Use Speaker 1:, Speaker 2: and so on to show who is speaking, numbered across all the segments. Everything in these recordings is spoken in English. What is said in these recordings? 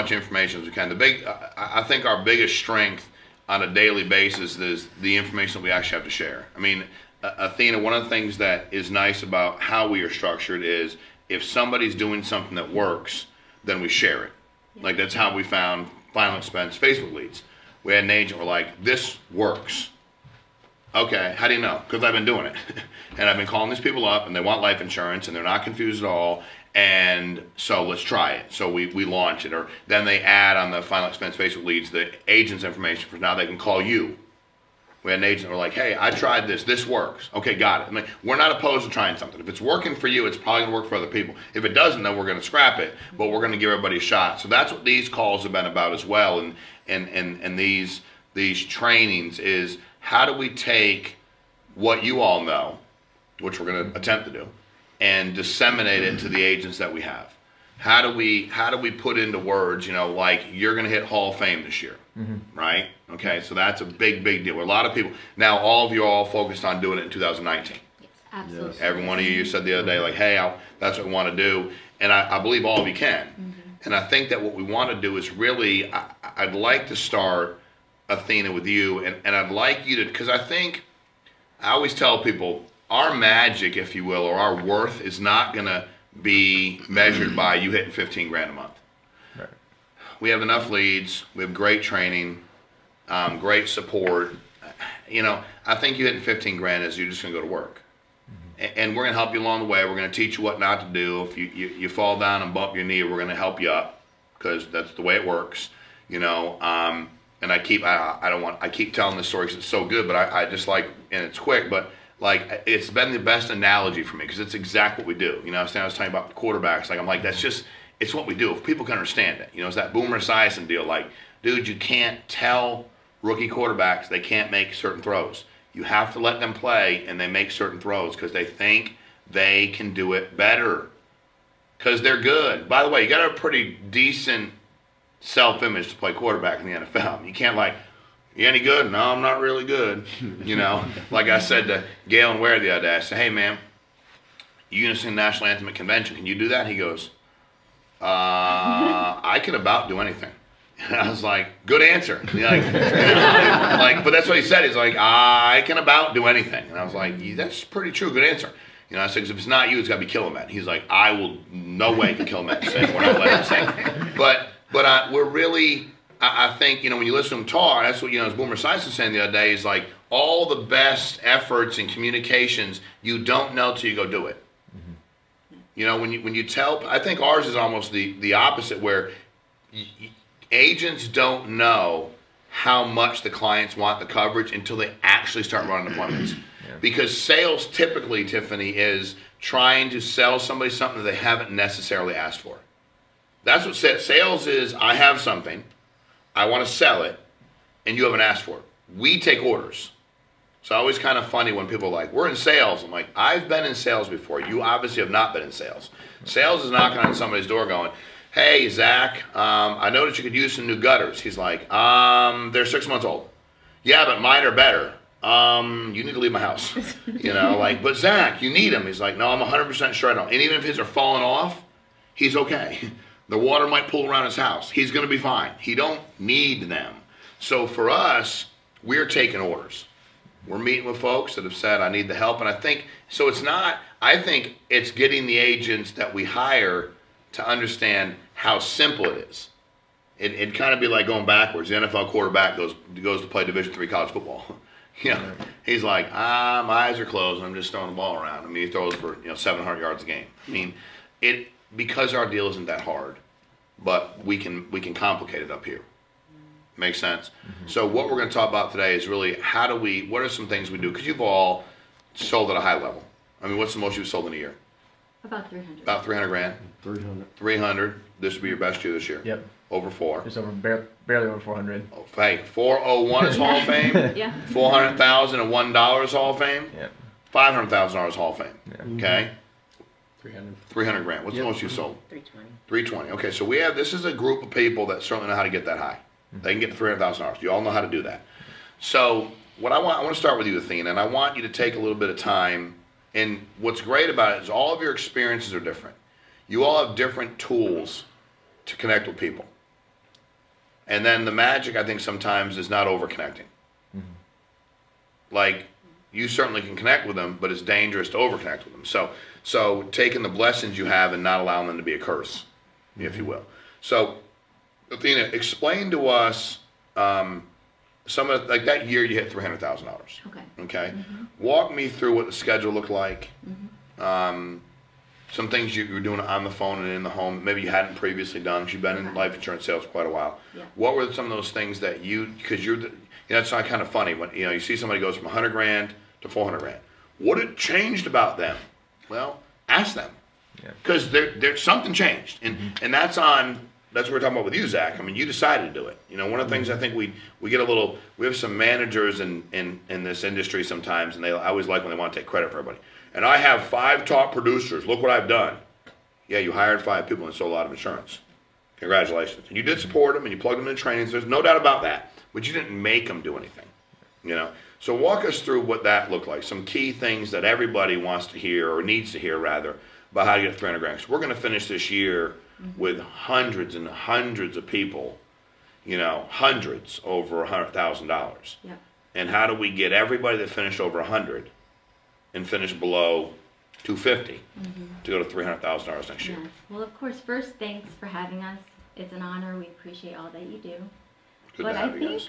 Speaker 1: much information as we can. I think our biggest strength on a daily basis is the information that we actually have to share. I mean, Athena, one of the things that is nice about how we are structured is if somebody's doing something that works, then we share it. Like that's how we found Final Expense Facebook leads. We had an agent, we're like, this works. Okay, how do you know? Because I've been doing it. And I've been calling these people up and they want life insurance and they're not confused at all. And so let's try it. So we launch it. Or then they add on the Final Expense Facebook leads the agent's information for now they can call you. We had an agent, we're like, hey, I tried this. This works. Okay, got it. I mean, we're not opposed to trying something. If it's working for you, it's probably going to work for other people. If it doesn't, then we're going to scrap it. But we're going to give everybody a shot. So that's what these calls have been about as well. And these trainings is how do we take what you all know, which we're going to attempt to do, and disseminate it to the agents that we have. How do we put into words, you know, like you're going to hit Hall of Fame this year, right? Okay, so that's a big deal. A lot of people, now all of you are all focused on doing it in 2019.
Speaker 2: Yes, absolutely.
Speaker 1: Yes. Every one of you said the other day, like, hey, that's what we want to do. And I believe all of you can. And I think that what we want to do is really, I'd like to start, Athena, with you. And I'd like you to, because I always tell people, our magic, if you will, or our worth is not going to be measured by you hitting 15 grand a month. Right. We have enough leads. We have great training, great support. You know, I think you hitting 15 grand is you're just going to go to work. And we're going to help you along the way. We're going to teach you what not to do. If you fall down and bump your knee, we're going to help you up because that's the way it works. You know, and I keep telling this story because it's so good, but I just like, and it's quick, but like it's been the best analogy for me because it's exactly what we do. You know, I was telling you about the quarterbacks. Like I'm like, that's just, it's what we do. If people can understand it, you know, it's that Boomer Esiason deal. Like, dude, you can't tell rookie quarterbacks they can't make certain throws. You have to let them play and they make certain throws because they think they can do it better because they're good. By the way, you got a pretty decent self-image to play quarterback in the NFL. You can't like, you any good? No, I'm not really good. You know, like I said to Galen Ware the other day, I said, hey, man, you're going to sing the National Anthem at convention. Can you do that? He goes, I can about do anything. And I was like, good answer. Like, but that's what he said. He's like, I can about do anything. And I was like, that's pretty true. Good answer. You know, I said, if it's not you, it's got to be Killiman. He's like, I will, no way can Killiman sing. We're not letting him sing. But we're really, I think, you know, when you listen to him talk, that's what, you know, as Boomer Esiason saying the other day, is like all the best efforts and communications, you don't know till you go do it. You know, when you tell, I think ours is almost the opposite, where agents don't know how much the clients want the coverage until they actually start running appointments. Because sales typically, Tiffany, is trying to sell somebody something that they haven't necessarily asked for. That's what sales is. I have something, I want to sell it, and you haven't asked for it. We take orders. So always kind of funny when people are like, we're in sales. I'm like, I've been in sales before. You obviously have not been in sales. Sales is knocking on somebody's door going, hey, Zach, I noticed you could use some new gutters. He's like, they're 6 months old. Yeah, but mine are better. You need to leave my house. You know, like, but Zach, you need them. He's like, no, I'm 100% sure I don't. And even if his are falling off, he's okay. The water might pool around his house. He's going to be fine. He don't need them. So for us, we're taking orders. We're meeting with folks that have said, I need the help. And I think, so it's not, I think it's getting the agents that we hire to understand how simple it is. It'd kind of be like going backwards. The NFL quarterback goes to play Division III college football. You know, he's like, my eyes are closed and I'm just throwing the ball around. I mean, he throws for 700 yards a game. I mean, because our deal isn't that hard, but we can complicate it up here. Makes sense? So what we're going to talk about today is really what are some things we do? Because you've all sold at a high level. I mean, what's the most you've sold in a year?
Speaker 2: About 300.
Speaker 1: About 300 grand?
Speaker 3: 300.
Speaker 1: 300. This will be your best year this year.
Speaker 3: Yep.
Speaker 1: Over 4.
Speaker 3: Just over, barely over 400.
Speaker 1: Oh, hey, 401 is Hall of Fame.
Speaker 2: Yeah.
Speaker 1: $400,001 is Hall of Fame.
Speaker 3: Yep.
Speaker 1: $500,000 Hall of Fame.
Speaker 3: Yeah.
Speaker 1: Okay.
Speaker 3: 300.
Speaker 1: 300 grand. What's the most you sold?
Speaker 2: 320.
Speaker 1: 320. Okay, so this is a group of people that certainly know how to get that high. They can get to $300,000. You all know how to do that. So what I want to start with you, Athena, and I want you to take a little bit of time. And what's great about it is all of your experiences are different. You all have different tools to connect with people. And then the magic, I think, sometimes is not over-connecting. Like, you certainly can connect with them, but it's dangerous to over-connect with them. So taking the blessings you have and not allowing them to be a curse, if you will. So, Athena, explain to us some of, like that year you hit $300,000. Okay. Walk me through what the schedule looked like. Some things you were doing on the phone and in the home, maybe you hadn't previously done, because you've been in life insurance sales for quite a while. What were some of those things that because you're, it's not kind of funny when you see somebody goes from 100 grand to 400 grand. What had changed about them? Well, ask them, because there's something changed, and that's what we're talking about with you, Zach. I mean, you decided to do it. One of the things I think we get we have some managers in this industry sometimes, and I always like when they want to take credit for everybody. And I have 5 top producers. Look what I've done. Yeah, you hired 5 people and sold a lot of insurance. Congratulations. And you did support them and you plugged them in trainings. There's no doubt about that. But you didn't make them do anything. So walk us through what that looked like. Some key things that everybody wants to hear, or needs to hear rather, about how to get 300 grand. So we're going to finish this year with hundreds and hundreds of people, hundreds over $100,000. And how do we get everybody that finished over 100 and finish below 250 to go to $300,000 next year?
Speaker 2: Well, of course, first, thanks for having us. It's an honor. We appreciate all that you do.
Speaker 1: Good to have you guys.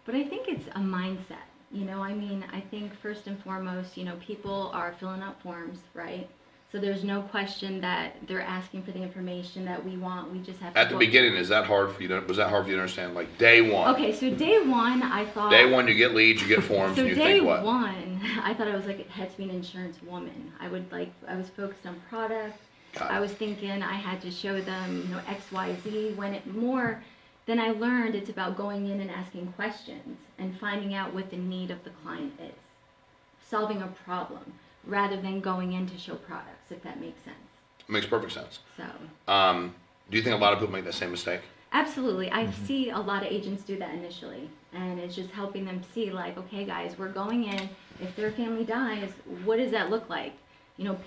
Speaker 2: But I think it's a mindset. I think first and foremost, people are filling out forms, right? So there's no question that they're asking for the information that we want. We just have to.
Speaker 1: At the beginning, was that hard for you to understand? Like day one.
Speaker 2: Okay, so day one, I thought.
Speaker 1: Day one, you get leads, you get forms,
Speaker 2: so
Speaker 1: and you think what?
Speaker 2: Day one, I thought it had to be an insurance woman. I was focused on product. I was thinking I had to show them, X, Y, Z. Then I learned it's about going in and asking questions and finding out what the need of the client is, solving a problem, rather than going in to show products, if that makes sense.
Speaker 1: It makes perfect sense.
Speaker 2: So.
Speaker 1: Do you think a lot of people make that same mistake?
Speaker 2: Absolutely. I see a lot of agents do that initially, and it's just helping them see, like, okay, guys, we're going in. If their family dies, what does that look like?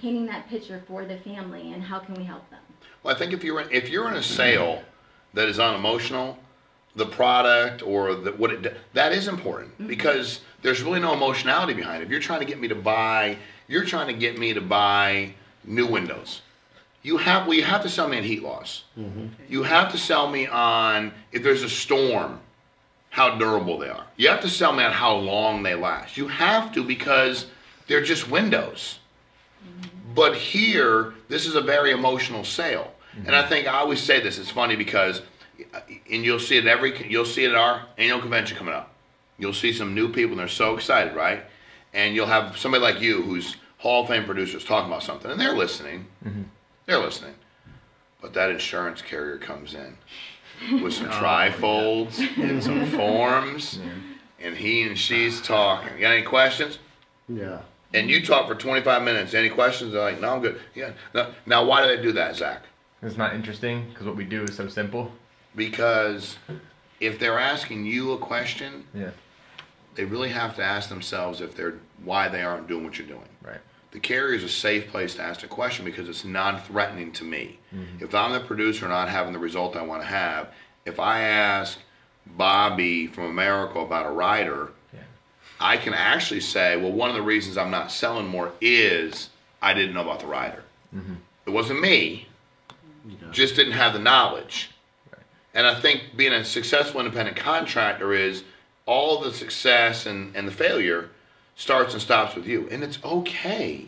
Speaker 2: Painting that picture for the family, and how can we help them?
Speaker 1: Well, I think if you're in a sale that is unemotional, the product or that is important, because there's really no emotionality behind it. If you're trying to get me to buy. You're trying to get me to buy new windows. You have to sell me on heat loss. You have to sell me on, if there's a storm, how durable they are. You have to sell me on how long they last. You have to, because they're just windows. But here, this is a very emotional sale. And I think I always say this. It's funny because, and you'll see it at our annual convention coming up. You'll see some new people and they're so excited, right? And you'll have somebody like you who's Hall of Fame producers talking about something, and they're listening. They're listening. But that insurance carrier comes in with some trifolds and some forms, and he and she's talking. You got any questions?
Speaker 4: Yeah.
Speaker 1: And you talk for 25 minutes. Any questions? They're like, no, I'm good. Yeah. Now, why do they do that, Zach?
Speaker 3: It's not interesting, because what we do is so simple.
Speaker 1: Because if they're asking you a question,
Speaker 3: yeah,
Speaker 1: they really have to ask themselves why they aren't doing what you're doing.
Speaker 3: Right.
Speaker 1: The carrier is a safe place to ask a question because it's non-threatening to me. If I'm the producer not having the result I want to have, if I ask Bobby from America about a rider, I can actually say, well, one of the reasons I'm not selling more is I didn't know about the rider. It wasn't me, just didn't have the knowledge. Right. And I think being a successful independent contractor is all the success and the failure starts and stops with you. And it's okay.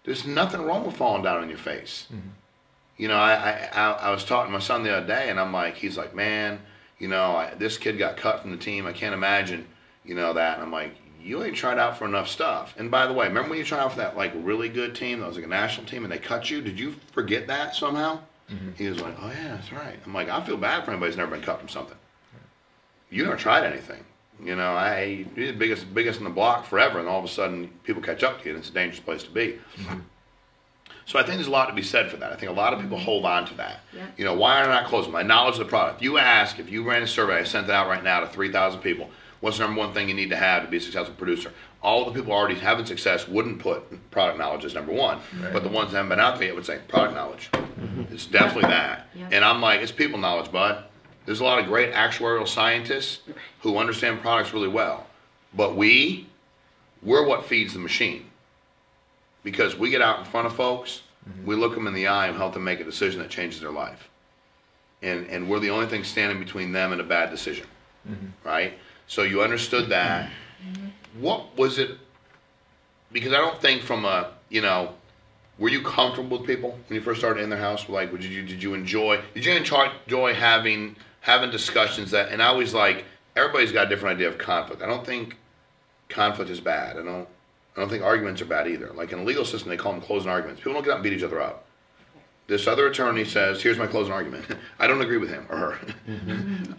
Speaker 1: There's nothing wrong with falling down on your face. I was talking to my son the other day, and he's like, man, this kid got cut from the team. I can't imagine, that. And I'm like, you ain't tried out for enough stuff. And by the way, remember when you tried out for that really good team that was like a national team and they cut you? Did you forget that somehow? He was like, oh yeah, that's right. I'm like, I feel bad for anybody who's never been cut from something. You never tried anything. You're the biggest in the block forever, and all of a sudden people catch up to you, and it's a dangerous place to be. So I think there's a lot to be said for that. I think a lot of people hold on to that. Why am I not closing? My knowledge of the product. If you ran a survey, I sent it out right now to 3,000 people. What's the number one thing you need to have to be a successful producer? All the people already having success wouldn't put product knowledge as number one. Right. But the ones that haven't been out there yet would say product knowledge. It's definitely that. And I'm like, it's people knowledge, bud. There's a lot of great actuarial scientists who understand products really well. But we're what feeds the machine. Because we get out in front of folks, we look them in the eye and help them make a decision that changes their life. And we're the only thing standing between them and a bad decision, right? So you understood that. What was it? Because I don't think from a, were you comfortable with people when you first started in their house? Like, did you enjoy having discussions that? And I always everybody's got a different idea of conflict. I don't think conflict is bad. I don't think arguments are bad either. Like in a legal system, they call them closing arguments. People don't get out and beat each other up. This other attorney says, here's my closing argument. I don't agree with him or her.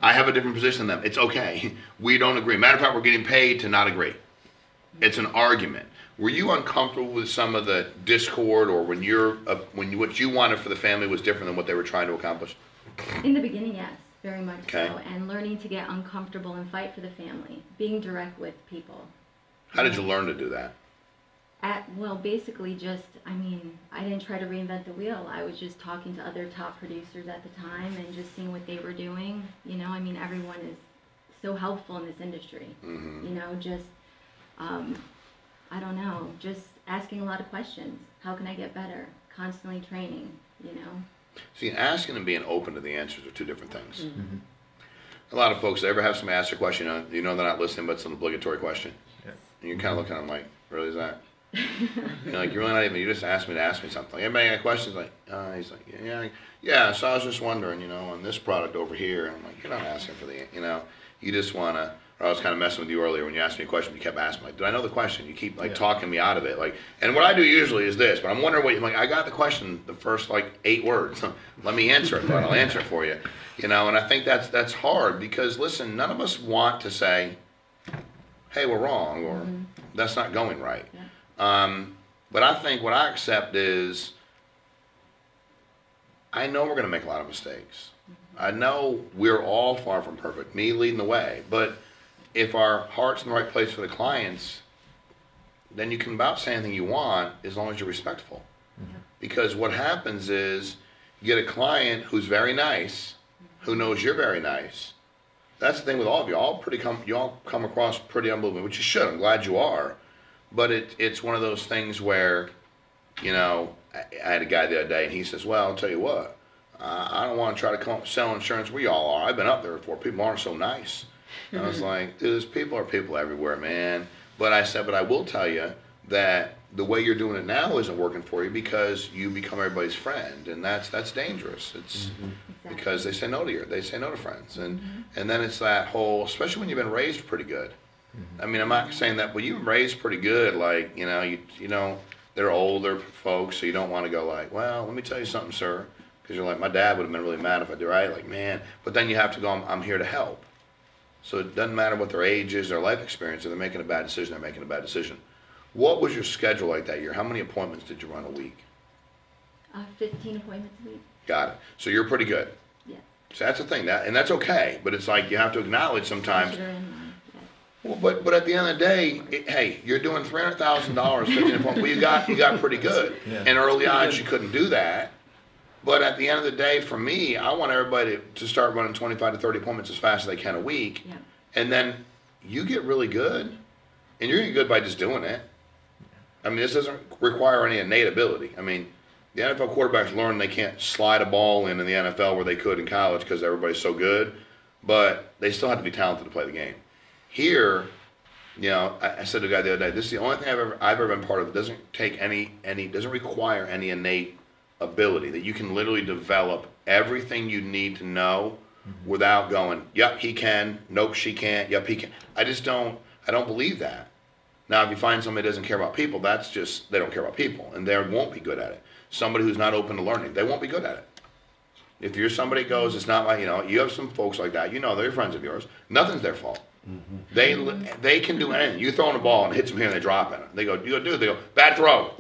Speaker 1: I have a different position than them. It's okay. We don't agree. Matter of fact, we're getting paid to not agree. It's an argument. Were you uncomfortable with some of the discord, or when what you wanted for the family was different than what they were trying to accomplish?
Speaker 2: In the beginning, yes, very much
Speaker 1: okay.
Speaker 2: so. And learning to get uncomfortable and fight for the family. Being direct with people.
Speaker 1: How did you learn to do that?
Speaker 2: Well, basically just, I didn't try to reinvent the wheel. I was just talking to other top producers at the time and just seeing what they were doing. Everyone is so helpful in this industry. Just, I don't know, just asking a lot of questions. How can I get better? Constantly training,
Speaker 1: See, asking and being open to the answers are two different things. A lot of folks, they ever have somebody ask a question, they're not listening, but it's an obligatory question. Yeah. And you kind of look at them like, really, is that? You're really not even, you just asked me to ask me something. Everybody got questions he's like, yeah, so I was just wondering, on this product over here. I'm like, you're not asking for the, you just want to, or I was kind of messing with you earlier when you asked me a question, you kept asking, did I know the question? You keep talking me out of it. And what I do usually is this, but I'm wondering what, I got the question, the first 8 words. Let me answer it, but I'll answer it for you. And I think that's hard because listen, none of us want to say, hey, we're wrong, or that's not going right. Yeah. But I think what I accept is, I know we're going to make a lot of mistakes. I know we're all far from perfect, me leading the way. But if our heart's in the right place for the clients, then you can about say anything you want as long as you're respectful. Because what happens is, you get a client who's very nice, who knows you're very nice. That's the thing with all of you. You all come across pretty unbelievable, which you should. I'm glad you are. But it's one of those things where, I had a guy the other day, and he says, well, I'll tell you what, I don't want to try to sell insurance where y'all are. I've been up there before. People aren't so nice. And I was like, dude, people are people everywhere, man. But I said, but I will tell you that the way you're doing it now isn't working for you because you become everybody's friend, and that's dangerous. It's because they say no to friends. And then it's that whole, especially when you've been raised pretty good. I'm not saying that, but you've been raised pretty good, they're older folks, so you don't want to go well, let me tell you something, sir, because you're like, my dad would have been really mad if I did, right? Man, but then you have to go, I'm here to help. So it doesn't matter what their age is, their life experience, if they're making a bad decision, they're making a bad decision. What was your schedule like that year? How many appointments did you run a week?
Speaker 2: 15 appointments a week.
Speaker 1: Got it. So you're pretty good.
Speaker 2: Yeah.
Speaker 1: So that's the thing, and that's okay, but it's you have to acknowledge sometimes. Well, but at the end of the day, hey, you're doing $300,000, 15 appointments. Well, you got pretty good. Yeah. And early on, you couldn't do that. But at the end of the day, for me, I want everybody to start running 25 to 30 appointments as fast as they can a week. Yeah. And then you get really good, and you're getting good by just doing it. This doesn't require any innate ability. The NFL quarterbacks learn they can't slide a ball in the NFL where they could in college because everybody's so good, but they still have to be talented to play the game. Here, I said to a guy the other day, this is the only thing I've ever been part of that doesn't take doesn't require any innate ability, that you can literally develop everything you need to know without going, yep, he can, nope, she can't, yep, he can. I don't believe that. Now, if you find somebody who doesn't care about people, that's just, they don't care about people, and they won't be good at it. Somebody who's not open to learning, they won't be good at it. If you're somebody who goes, it's not you have some folks like that, they're friends of yours, nothing's their fault. They can do anything. You throwing a ball and it hits them here and they drop it. They go, dude, they go, bad throw.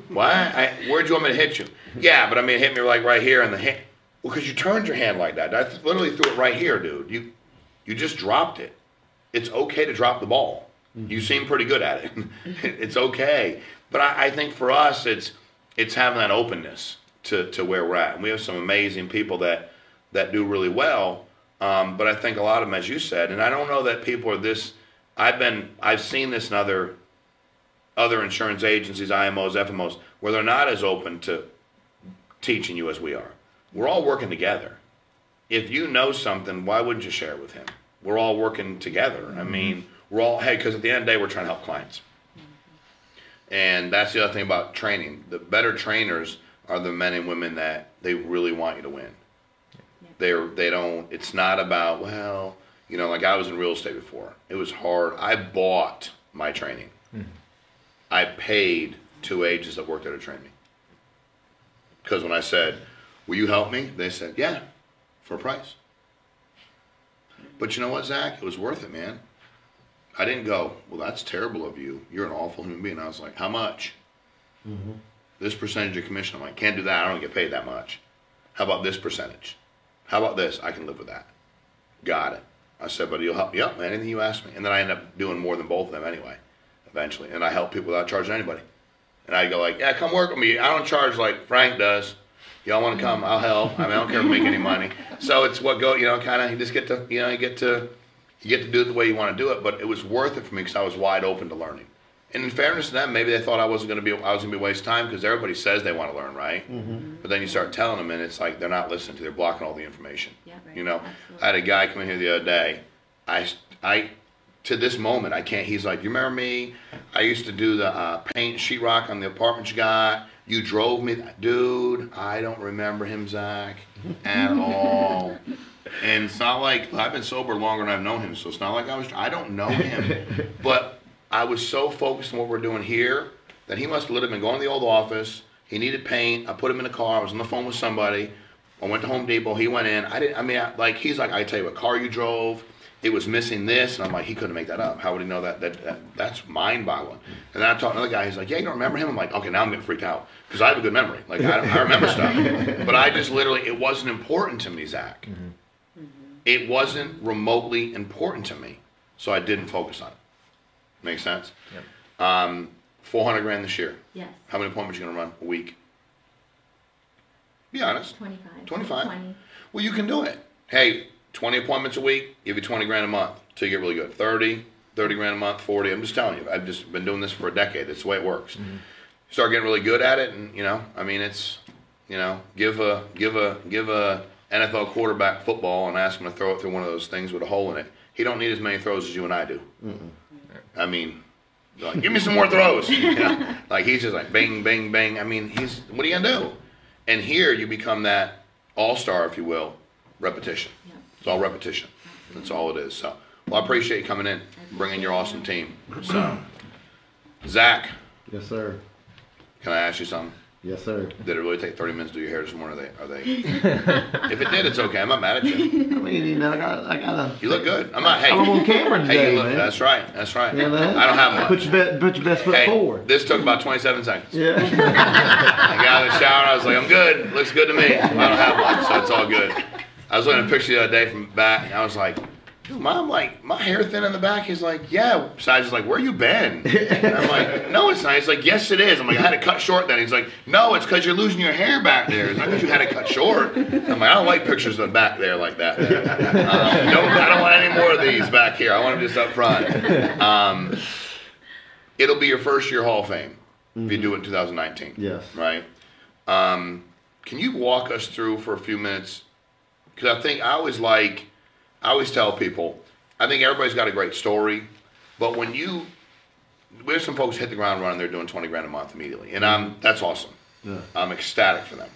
Speaker 1: What? Where'd you want me to hit you? Yeah, but hit me right here in the hand. Well, because you turned your hand like that. I literally threw it right here, dude. You just dropped it. It's okay to drop the ball. You seem pretty good at it. It's okay. But I think for us, it's having that openness to where we're at. And we have some amazing people that that do really well. But I think a lot of them, as you said, and I don't know that people are this. I've seen this in other insurance agencies, IMOs, FMOs, where they're not as open to teaching you as we are. We're all working together. If you know something, why wouldn't you share it with him? We're all working together. I mean, we're all, hey, because at the end of the day, we're trying to help clients. And that's the other thing about training. The better trainers are the men and women that they really want you to win. They don't, it's not about, well, you know, like I was in real estate before. It was hard. I bought my training. I paid 2 agents that worked there to train me. Because when I said, will you help me? They said, yeah, for a price. But you know what, Zach? It was worth it, man. I didn't go, well, that's terrible of you. You're an awful human being. I was like, how much? This percentage of commission. I'm like, can't do that. I don't get paid that much. How about this percentage? How about this? I can live with that. Got it. I said, but you'll help me? Yep, anything you ask me. And then I end up doing more than both of them anyway, eventually. And I help people without charging anybody. And I go like, yeah, come work with me. I don't charge like Frank does. Y'all want to come? I'll help. I mean, I don't care if I make any money. So it's what go, you know, kind of, you just get to, you know, you get to do it the way you want to do it. But it was worth it for me because I was wide open to learning. And in fairness to them, maybe they thought I was going to be waste time because everybody says they want to learn, right? But then you start telling them, and it's like they're not listening to. They're blocking all the information.
Speaker 2: Yeah, right.
Speaker 1: You know,
Speaker 2: Absolutely.
Speaker 1: I had a guy come in here the other day. I to this moment, I can't. He's like, you remember me? I used to do the paint sheetrock on the apartment you got. You drove me, dude. I don't remember him, Zach, at all. And it's not like I've been sober longer than I've known him, so it's not like I don't know him, but I was so focused on what we're doing here that he must have literally been going to the old office. He needed paint. I put him in the car. I was on the phone with somebody. I went to Home Depot. He went in. He's like, I tell you what car you drove. It was missing this. And I'm like, he couldn't make that up. How would he know that? That's mind-boggling. And then I talked to another guy. He's like, yeah, you don't remember him? I'm like, okay, now I'm getting freaked out because I have a good memory. Like, I remember stuff. But I just literally, it wasn't important to me, Zach. It wasn't remotely important to me. So I didn't focus on it. Make sense? Yep. 400 grand this year.
Speaker 2: Yes.
Speaker 1: How many appointments are you going to run a week? Be honest.
Speaker 2: 25.
Speaker 1: 25?
Speaker 2: 20.
Speaker 1: Well, you can do it. Hey, 20 appointments a week, give you 20 grand a month till you get really good. 30 grand a month, 40. I'm just telling you. I've just been doing this for a decade. That's the way it works. Start getting really good at it, and you know, I mean, it's, you know, give a NFL quarterback football and ask him to throw it through one of those things with a hole in it. He don't need as many throws as you and I do. I mean, like, give me some more throws. You know? Like, he's just like, bang, bang, bang. I mean, what are you going to do? And here you become that all-star, if you will, repetition. Yep. It's all repetition. That's all it is. So, well, I appreciate you coming in, bringing your awesome team. So, Zach.
Speaker 4: Yes, sir.
Speaker 1: Can I ask you something?
Speaker 4: Yes, sir.
Speaker 1: Did it really take 30 minutes to do your hair this morning? Are they? If it did, it's okay. I'm not mad at you.
Speaker 4: I mean, you know, I gotta.
Speaker 1: You look good. I'm not. Hey,
Speaker 4: I'm on camera today,
Speaker 1: hey, you look,
Speaker 4: man.
Speaker 1: That's right. That's right.
Speaker 4: Yeah, man.
Speaker 1: I don't have much.
Speaker 4: Put your best foot forward.
Speaker 1: This took about 27 seconds.
Speaker 4: Yeah.
Speaker 1: I got out of the shower. I was like, I'm good. Looks good to me. I don't have much, so it's all good. I was looking at a picture the other day from back, and I was like, dude, Mom, like, my hair thin in the back. He's like, yeah. Besides, he's like, where you been? And I'm like, no, it's not. He's like, yes, it is. I'm like, I had it cut short then. He's like, no, it's because you're losing your hair back there. It's not because you had it cut short. I'm like, I don't like pictures of the back there like that. I don't want any more of these back here. I want them just up front. It'll be your first year Hall of Fame if you do it in 2019.
Speaker 4: Yes.
Speaker 1: Right? Can you walk us through for a few minutes? Because I always tell people, I think everybody's got a great story, but when we have some folks hit the ground running, they're doing 20 grand a month immediately, and that's awesome. Yeah. I'm ecstatic for them.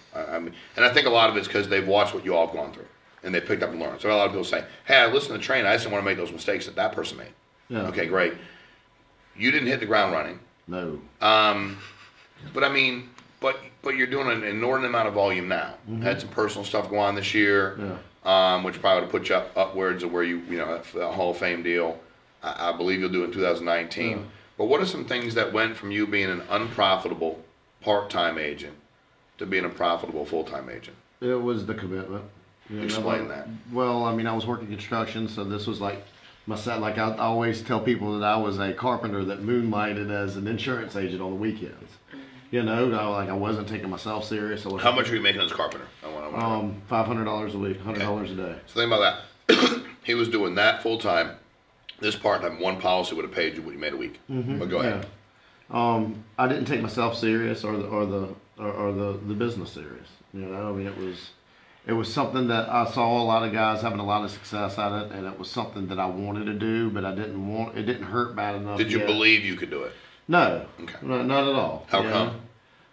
Speaker 1: And I think a lot of it's because they've watched what you all have gone through, and they picked up and learned. So a lot of people say, hey, I listened to the train, I just didn't want to make those mistakes that person made. Yeah. Okay, great. You didn't hit the ground running.
Speaker 4: No.
Speaker 1: But I mean, but you're doing an inordinate amount of volume now. Had some personal stuff go on this year. Yeah. Which probably would put you upwards of where you know, the Hall of Fame deal. I believe you'll do it in 2019. Yeah. But what are some things that went from you being an unprofitable part-time agent to being a profitable full-time agent?
Speaker 4: It was the commitment.
Speaker 1: Explain that.
Speaker 4: Well, I mean, I was working construction, so this was like my set. Like I always tell people that I was a carpenter that moonlighted as an insurance agent on the weekends. You know, I wasn't taking myself serious.
Speaker 1: How much are you making as a carpenter?
Speaker 4: $500 a week, $100 a day.
Speaker 1: So think about that. He was doing that full time. This part-time, one policy would have paid you what you made a week. But go ahead.
Speaker 4: I didn't take myself serious or the business serious. You know, I mean, it was something that I saw a lot of guys having a lot of success at it, and it was something that I wanted to do, but it didn't hurt bad enough.
Speaker 1: Did you believe you could do it?
Speaker 4: No,
Speaker 1: okay.
Speaker 4: Not at all.
Speaker 1: How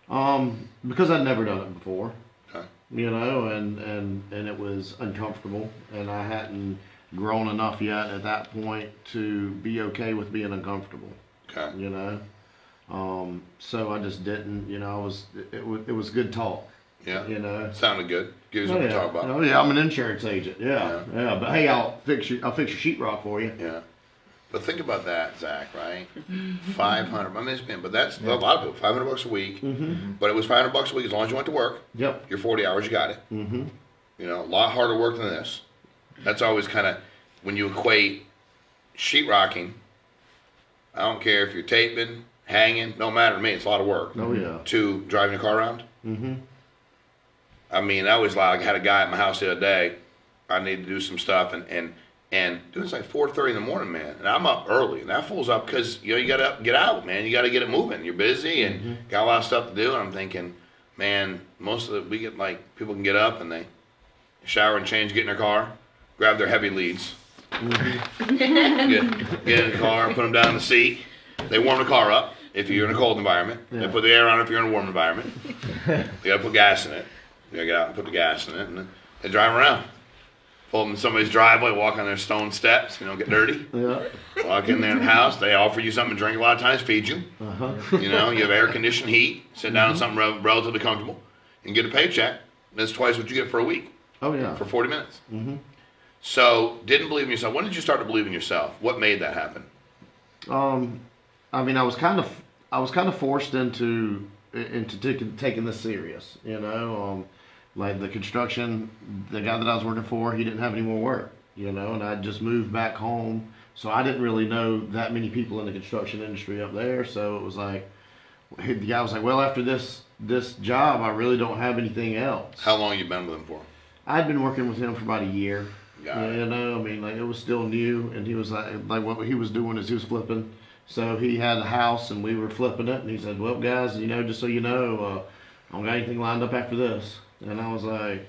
Speaker 1: come?
Speaker 4: Because I'd never done it before.
Speaker 1: Okay.
Speaker 4: You know, and it was uncomfortable, and I hadn't grown enough yet at that point to be okay with being uncomfortable.
Speaker 1: Okay.
Speaker 4: You know, so I just didn't. You know, it was good talk.
Speaker 1: Yeah.
Speaker 4: You know,
Speaker 1: sounded good. Give us something to talk about.
Speaker 4: Oh yeah, I'm an insurance agent. Yeah. But hey, I'll fix your sheetrock for you.
Speaker 1: Yeah. But think about that, Zach. Right? 500. I mean, but that's a lot of people. $500 a week. But it was $500 a week as long as you went to work.
Speaker 4: Yep.
Speaker 1: Your 40 hours, you got it. You know, a lot harder work than this. That's always kind of when you equate sheetrocking. I don't care if you're taping, hanging. Don't matter to me. It's a lot of work.
Speaker 4: Oh yeah.
Speaker 1: To driving your car around. I mean, I was like, I had a guy at my house the other day. I needed to do some stuff, and dude, it's like 4:30 in the morning, man. And I'm up early, and that fool's up because you know you got to get out, man. You got to get it moving. You're busy and got a lot of stuff to do. And I'm thinking, man, we get like people can get up and they shower and change, get in their car, grab their heavy leads, get in the car, put them down in the seat. They warm the car up if you're in a cold environment. They put the air on if you're in a warm environment. You got to put gas in it. You gotta get out and put the gas in it, and then they drive around. Pull them in somebody's driveway, walk on their stone steps, you know, get dirty.
Speaker 4: Yeah.
Speaker 1: Walk in their house, they offer you something to drink a lot of times, feed you. You know, you have air conditioned heat, sit down in something relatively comfortable, and get a paycheck. That's twice what you get for a week.
Speaker 4: Oh yeah.
Speaker 1: For 40 minutes. So, didn't believe in yourself. When did you start to believe in yourself? What made that happen?
Speaker 4: I mean, I was kind of forced into taking this serious. You know, like the construction, the guy that I was working for, he didn't have any more work. You know, and I just moved back home, so I didn't really know that many people in the construction industry up there. So it was like, the guy was like, well, after this job, I really don't have anything else.
Speaker 1: How long you been with him for?
Speaker 4: I'd been working with him for about a year.
Speaker 1: Got it.
Speaker 4: You know, I mean, like it was still new, and he was like what he was doing is he was flipping. So he had a house, and we were flipping it, and he said, well, guys, you know, just so you know, I don't got anything lined up after this. And I was like,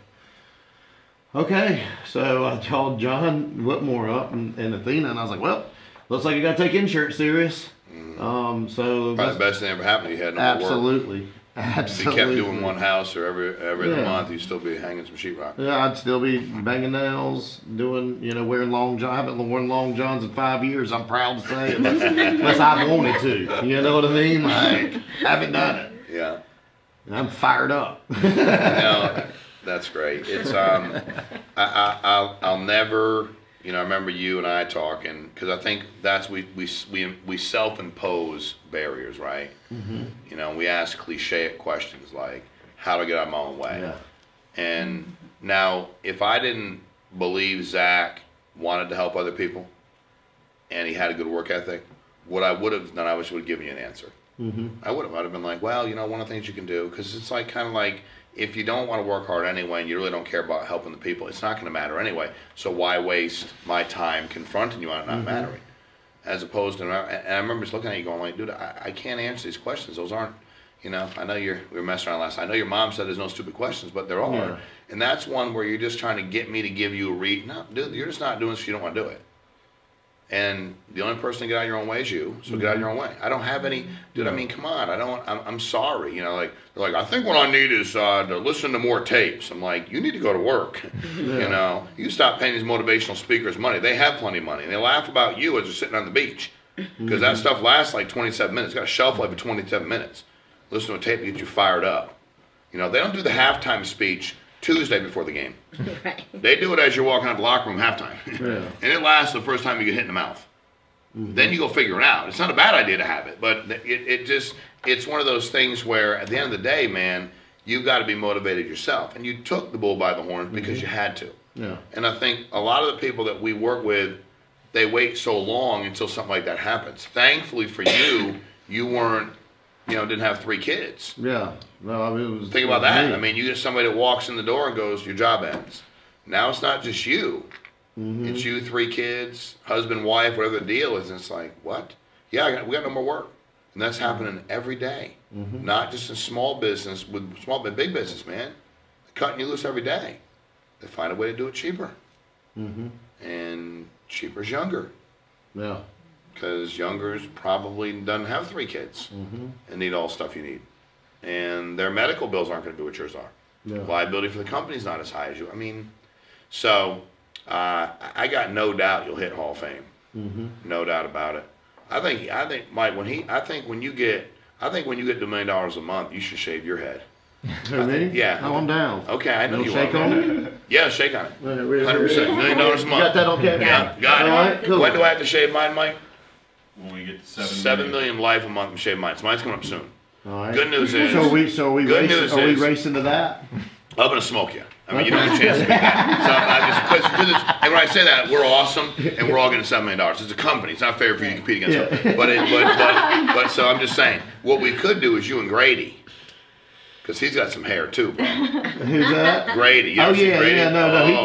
Speaker 4: okay. So I called John Whitmore up and Athena, and I was like, well, looks like you got to take insurance serious. So
Speaker 1: probably the best thing ever happened. You had no more work.
Speaker 4: Absolutely.
Speaker 1: If you kept doing one house or every other month, you'd still be hanging some sheetrock.
Speaker 4: Yeah, I'd still be banging nails, doing, you know, wearing long johns. I haven't worn long johns in 5 years, I'm proud to say, unless I wanted to. You know what I mean? Like, haven't done it.
Speaker 1: Yeah.
Speaker 4: And I'm fired up.
Speaker 1: No, that's great. It's I'll never, you know, I remember you and I talking because I think that's we self-impose barriers, right? You know, we ask cliche questions like, how to get out of my own way.
Speaker 4: Yeah.
Speaker 1: And now, if I didn't believe Zach wanted to help other people and he had a good work ethic, what I would have done, I wish would have given you an answer. I'd have been like, well, you know, one of the things you can do, because it's like kind of like, if you don't want to work hard anyway and you really don't care about helping the people, it's not going to matter anyway. So why waste my time confronting you on it not mattering? As opposed to, and I remember just looking at you going like, dude, I can't answer these questions. Those aren't, you know, I know we were messing around last night. I know your mom said there's no stupid questions, but there are.
Speaker 4: Yeah.
Speaker 1: And that's one where you're just trying to get me to give you a read. No, dude, you're just not doing this if you don't want to do it. And the only person to get out of your own way is you, so get out of your own way. I don't have any, dude, I mean, come on, I'm sorry, you know, like, they're like, I think what I need is to listen to more tapes. I'm like, you need to go to work, you know. You stop paying these motivational speakers money. They have plenty of money. And they laugh about you as they're sitting on the beach, because that stuff lasts like 27 minutes. It's got a shelf life of 27 minutes. Listen to a tape to get you fired up. You know, they don't do the halftime speech Tuesday before the game.
Speaker 2: Right.
Speaker 1: They do it as you're walking out the locker room halftime.
Speaker 4: Yeah.
Speaker 1: And it lasts the first time you get hit in the mouth. Then you go figure it out. It's not a bad idea to have it, but it's one of those things where at the end of the day, man, you've got to be motivated yourself. And you took the bull by the horns because you had to.
Speaker 4: Yeah.
Speaker 1: And I think a lot of the people that we work with, they wait so long until something like that happens. Thankfully for you, you weren't didn't have 3 kids.
Speaker 4: Yeah. No, I mean, it was.
Speaker 1: Think about that. I mean, you get somebody that walks in the door and goes, your job ends. Now it's not just you. It's you, 3 kids, husband, wife, whatever the deal is. And it's like, what? Yeah, we got no more work. And that's happening every day. Not just in small business, but big business, man. They're cutting you loose every day. They find a way to do it cheaper. And cheaper's younger.
Speaker 4: Yeah.
Speaker 1: Because younger's probably doesn't have 3 kids and need all the stuff you need. And their medical bills aren't going to be what yours are.
Speaker 4: Yeah.
Speaker 1: Liability for the company's not as high as you. I mean, so I got no doubt you'll hit Hall of Fame. No doubt about it. I think Mike, when you get to $1 million a month, you should shave your head.
Speaker 4: Who, me?
Speaker 1: Yeah.
Speaker 4: Oh, I'm down.
Speaker 1: Okay, I know
Speaker 4: No
Speaker 1: you
Speaker 4: shake
Speaker 1: are.
Speaker 4: on it?
Speaker 1: Yeah, shake on it. 100%. $1 million a month.
Speaker 4: You got that on camera?
Speaker 1: Yeah, got it.
Speaker 4: All right, cool.
Speaker 1: When do I have to shave mine, Mike?
Speaker 5: When we get to
Speaker 1: 7 million life a month and shave mine. So mine's coming up soon.
Speaker 4: All right.
Speaker 1: Good news is.
Speaker 4: So are we
Speaker 1: good
Speaker 4: racing?
Speaker 1: news
Speaker 4: Are we
Speaker 1: is-
Speaker 4: racing to that?
Speaker 1: I'm gonna smoke you. I mean, you don't have a chance to beat that. So I just, and when I say that, we're awesome, and we're all getting $7 million. It's a company. It's not fair for you to compete against us. But so I'm just saying, what we could do is you and Grady, because he's got some hair too, bro.
Speaker 4: Who's that?
Speaker 1: Grady. You
Speaker 4: Oh
Speaker 1: ever see
Speaker 4: yeah,
Speaker 1: Grady?
Speaker 4: yeah, no,
Speaker 1: Oh.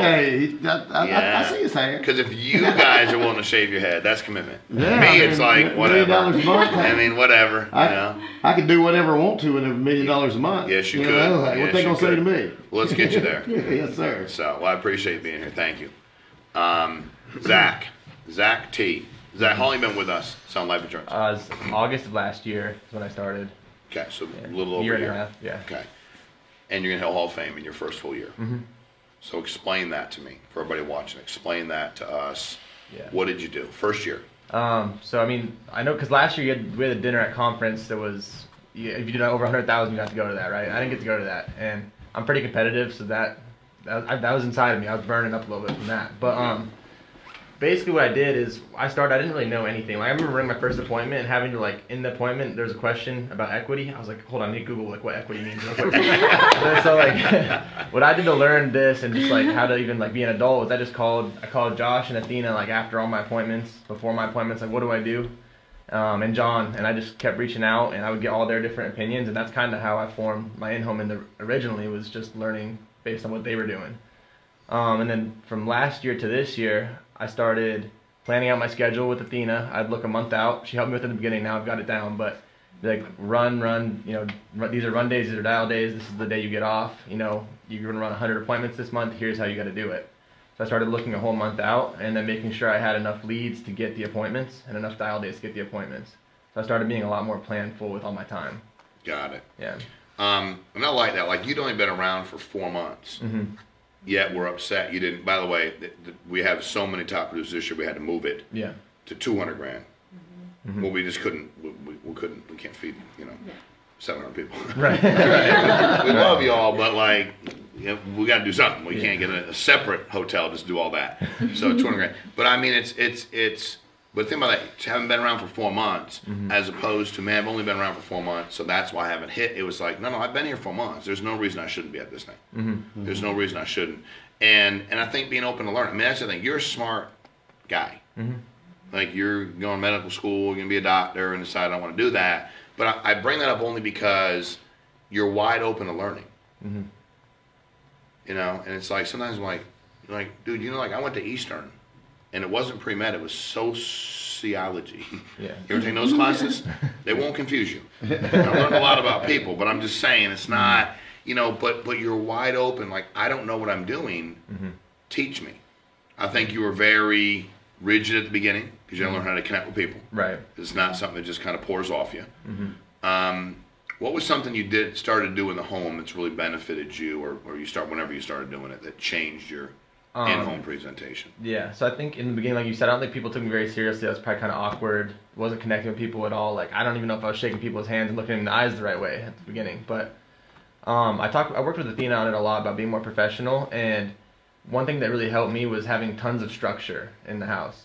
Speaker 4: I see his hair.
Speaker 1: Because if you guys are willing to shave your head, that's commitment.
Speaker 4: Yeah,
Speaker 1: Me,
Speaker 4: I mean,
Speaker 1: it's like
Speaker 4: $1
Speaker 1: whatever.
Speaker 4: million a month.
Speaker 1: I mean, whatever.
Speaker 4: I could do whatever I want to with $1 million a month.
Speaker 1: Yes, you
Speaker 4: know?
Speaker 1: could.
Speaker 4: Like,
Speaker 1: Yes,
Speaker 4: what they
Speaker 1: you
Speaker 4: gonna say
Speaker 1: could.
Speaker 4: to me?
Speaker 1: Well, let's get you there.
Speaker 4: Yes, sir.
Speaker 1: So, well, I appreciate being here. Thank you. Zach T. Zach, how long you been with us selling life insurance?
Speaker 3: It's August of last year is when I started.
Speaker 1: Okay, so a little over
Speaker 3: Year
Speaker 1: a
Speaker 3: and
Speaker 1: year.
Speaker 3: a half, yeah.
Speaker 1: Okay. And you're going to hit Hall of Fame in your first full year. So explain that to me, for everybody watching. Explain that to us.
Speaker 3: Yeah.
Speaker 1: What did you do? First year.
Speaker 3: So I mean, I know because last year we had a dinner at conference that was, if you did over 100,000, you got to go to that, right? I didn't get to go to that, and I'm pretty competitive, so that was inside of me. I was burning up a little bit from that, but basically what I did is I didn't really know anything. Like I remember running my first appointment and having to in the appointment there's a question about equity. I was like, hold on, I need to Google what equity means. So what I did to learn this and just how to even be an adult was I called Josh and Athena after all my appointments, before my appointments, what do I do? And John, and I just kept reaching out and I would get all their different opinions, and that's kind of how I formed my in-home originally, was just learning based on what they were doing. And then from last year to this year, I started planning out my schedule with Athena. I'd look a month out. She helped me with it in the beginning. Now I've got it down. But run. These are run days. These are dial days. This is the day you get off. You're gonna run 100 appointments this month. Here's how you got to do it. So I started looking a whole month out, and then making sure I had enough leads to get the appointments and enough dial days to get the appointments. So I started being a lot more planful with all my time.
Speaker 1: Got it.
Speaker 3: Yeah.
Speaker 1: And I like that. You'd only been around for 4 months. Yet we're upset you didn't. By the way, we have so many top producers this year, we had to move it to 200 grand. Well, we just couldn't. We couldn't. We can't feed 700 people.
Speaker 3: Right.
Speaker 1: We love y'all, but we got to do something. We can't get a separate hotel just to do all that. So 200 grand. But I mean, it's. But think about that. Haven't been around for 4 months, as opposed to, man, I've only been around for 4 months, so that's why I haven't hit. It was like, no, I've been here 4 months. There's no reason I shouldn't be at this thing. There's no reason I shouldn't. And I think being open to learn. I mean, that's the thing. You're a smart guy. You're going to medical school, you're going to be a doctor, and decide I want to do that. But I bring that up only because you're wide open to learning. And it's sometimes I'm dude, I went to Eastern. And it wasn't pre-med, it was sociology.
Speaker 3: Yeah.
Speaker 1: You ever take those classes? They won't confuse you. I learned a lot about people, but I'm just saying it's not, but you're wide open. I don't know what I'm doing. Teach me. I think you were very rigid at the beginning because you don't learn how to connect with people.
Speaker 3: Right.
Speaker 1: It's not something that just kind of pours off you. What was something you started to do in the home that's really benefited you, or whenever you started doing it, that changed your in-home presentation?
Speaker 3: Yeah, so I think in the beginning, like you said, I don't think people took me very seriously. I was probably kind of awkward, wasn't connecting with people at all. I don't even know if I was shaking people's hands and looking them in the eyes the right way at the beginning. But I worked with Athena on it a lot about being more professional, and one thing that really helped me was having tons of structure in the house.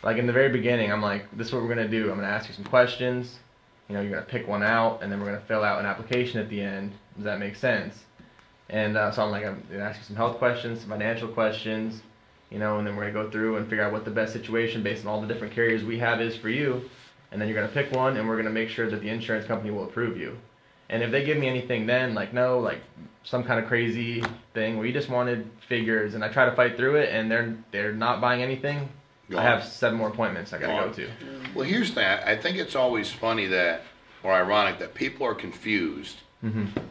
Speaker 3: In the very beginning, I'm like, this is what we're going to do. I'm going to ask you some questions. You're going to pick one out, and then we're going to fill out an application at the end. Does that make sense? And so I'm going to ask you some health questions, some financial questions, and then we're going to go through and figure out what the best situation based on all the different carriers we have is for you. and then you're going to pick one, and we're going to make sure that the insurance company will approve you. And if they give me anything then, like, no, like some kind of crazy thing where you just wanted figures, and I try to fight through it, and they're not buying anything, I have 7 more appointments I got to go to.
Speaker 1: Well, here's that. I think it's always funny that, or ironic, that people are confused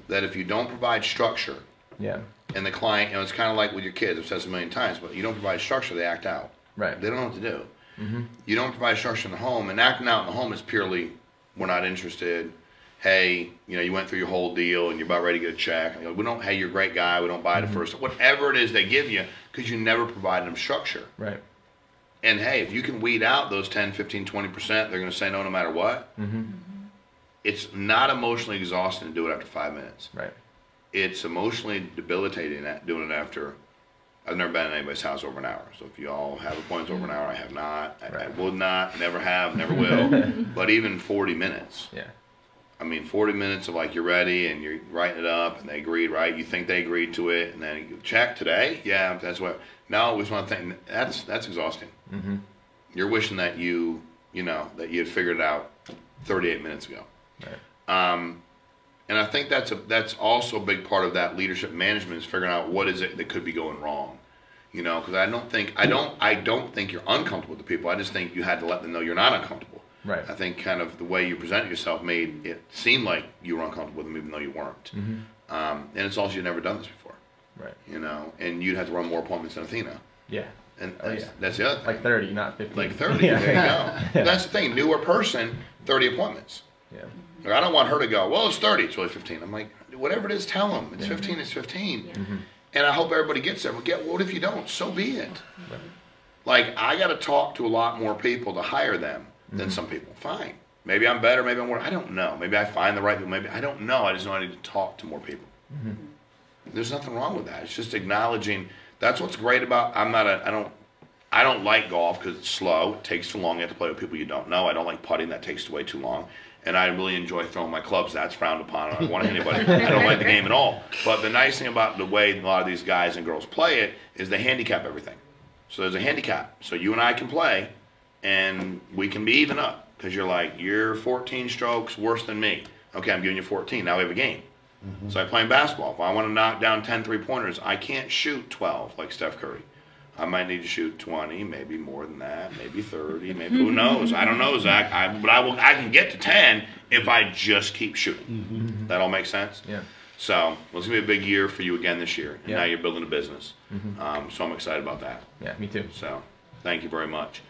Speaker 1: that if you don't provide structure, and the client, you know, it's kind of like with your kids, I've said this a million times, but you don't provide structure, they act out.
Speaker 3: Right.
Speaker 1: They don't know what to do. You don't provide structure in the home, and acting out in the home is purely, we're not interested. Hey, you know, you went through your whole deal and you're about ready to get a check. You know, we don't, hey, you're a great guy, we don't buy the first, whatever it is they give you, because you never provide them structure.
Speaker 3: Right.
Speaker 1: And hey, if you can weed out those 10, 15, 20%, they're going to say no matter what. It's not emotionally exhausting to do it after 5 minutes.
Speaker 3: Right.
Speaker 1: It's emotionally debilitating doing it after. I've never been in anybody's house over an hour. So if you all have appointments over an hour, I have not. I would not, never have, never will. But even 40 minutes.
Speaker 3: Yeah.
Speaker 1: I mean, 40 minutes of like you're ready and you're writing it up and they agreed, right? You think they agreed to it, and then you check today. Yeah, that's what. Now we just want to think that's exhausting. You're wishing that you know that you had figured it out 38 minutes ago. Right. And I think that's also a big part of that leadership management is figuring out what is it that could be going wrong. You know, because I don't think you're uncomfortable with the people. I just think you had to let them know you're not uncomfortable. Right. I think kind of the way you presented yourself made it seem like you were uncomfortable with them, even though you weren't. And it's also you've never done this before. Right. You know, and you'd have to run more appointments than Athena. Yeah. And that's the other thing.
Speaker 3: Like 30, not 50.
Speaker 1: Like 30. There you go. That's the thing. Newer person, 30 appointments. Yeah. Like, I don't want her to go, well, it's 30. It's really 15. I'm like, whatever it is, tell them. It's 15. It's 15. Yeah. And I hope everybody gets there. But what if you don't? So be it. Right. Like, I got to talk to a lot more people to hire them than some people. Fine. Maybe I'm better. Maybe I'm worse. I don't know. Maybe I find the right people. Maybe I don't know. I just know I need to talk to more people. There's nothing wrong with that. It's just acknowledging. That's what's great about. I don't like golf because it's slow. It takes too long. You have to play with people you don't know. I don't like putting. That takes way too long. And I really enjoy throwing my clubs. That's frowned upon. I don't want anybody. I don't like the game at all. But the nice thing about the way a lot of these guys and girls play it is they handicap everything. So there's a handicap. So you and I can play, and we can be even up. Because you're 14 strokes worse than me. Okay, I'm giving you 14. Now we have a game. So I play basketball. If I want to knock down 10 three-pointers, I can't shoot 12 like Steph Curry. I might need to shoot 20, maybe more than that, maybe 30, maybe who knows? I don't know, Zach. But I can get to 10 if I just keep shooting. That all makes sense? Yeah. So it's gonna be a big year for you again this year. And now you're building a business. So I'm excited about that.
Speaker 3: Yeah, me too.
Speaker 1: So thank you very much.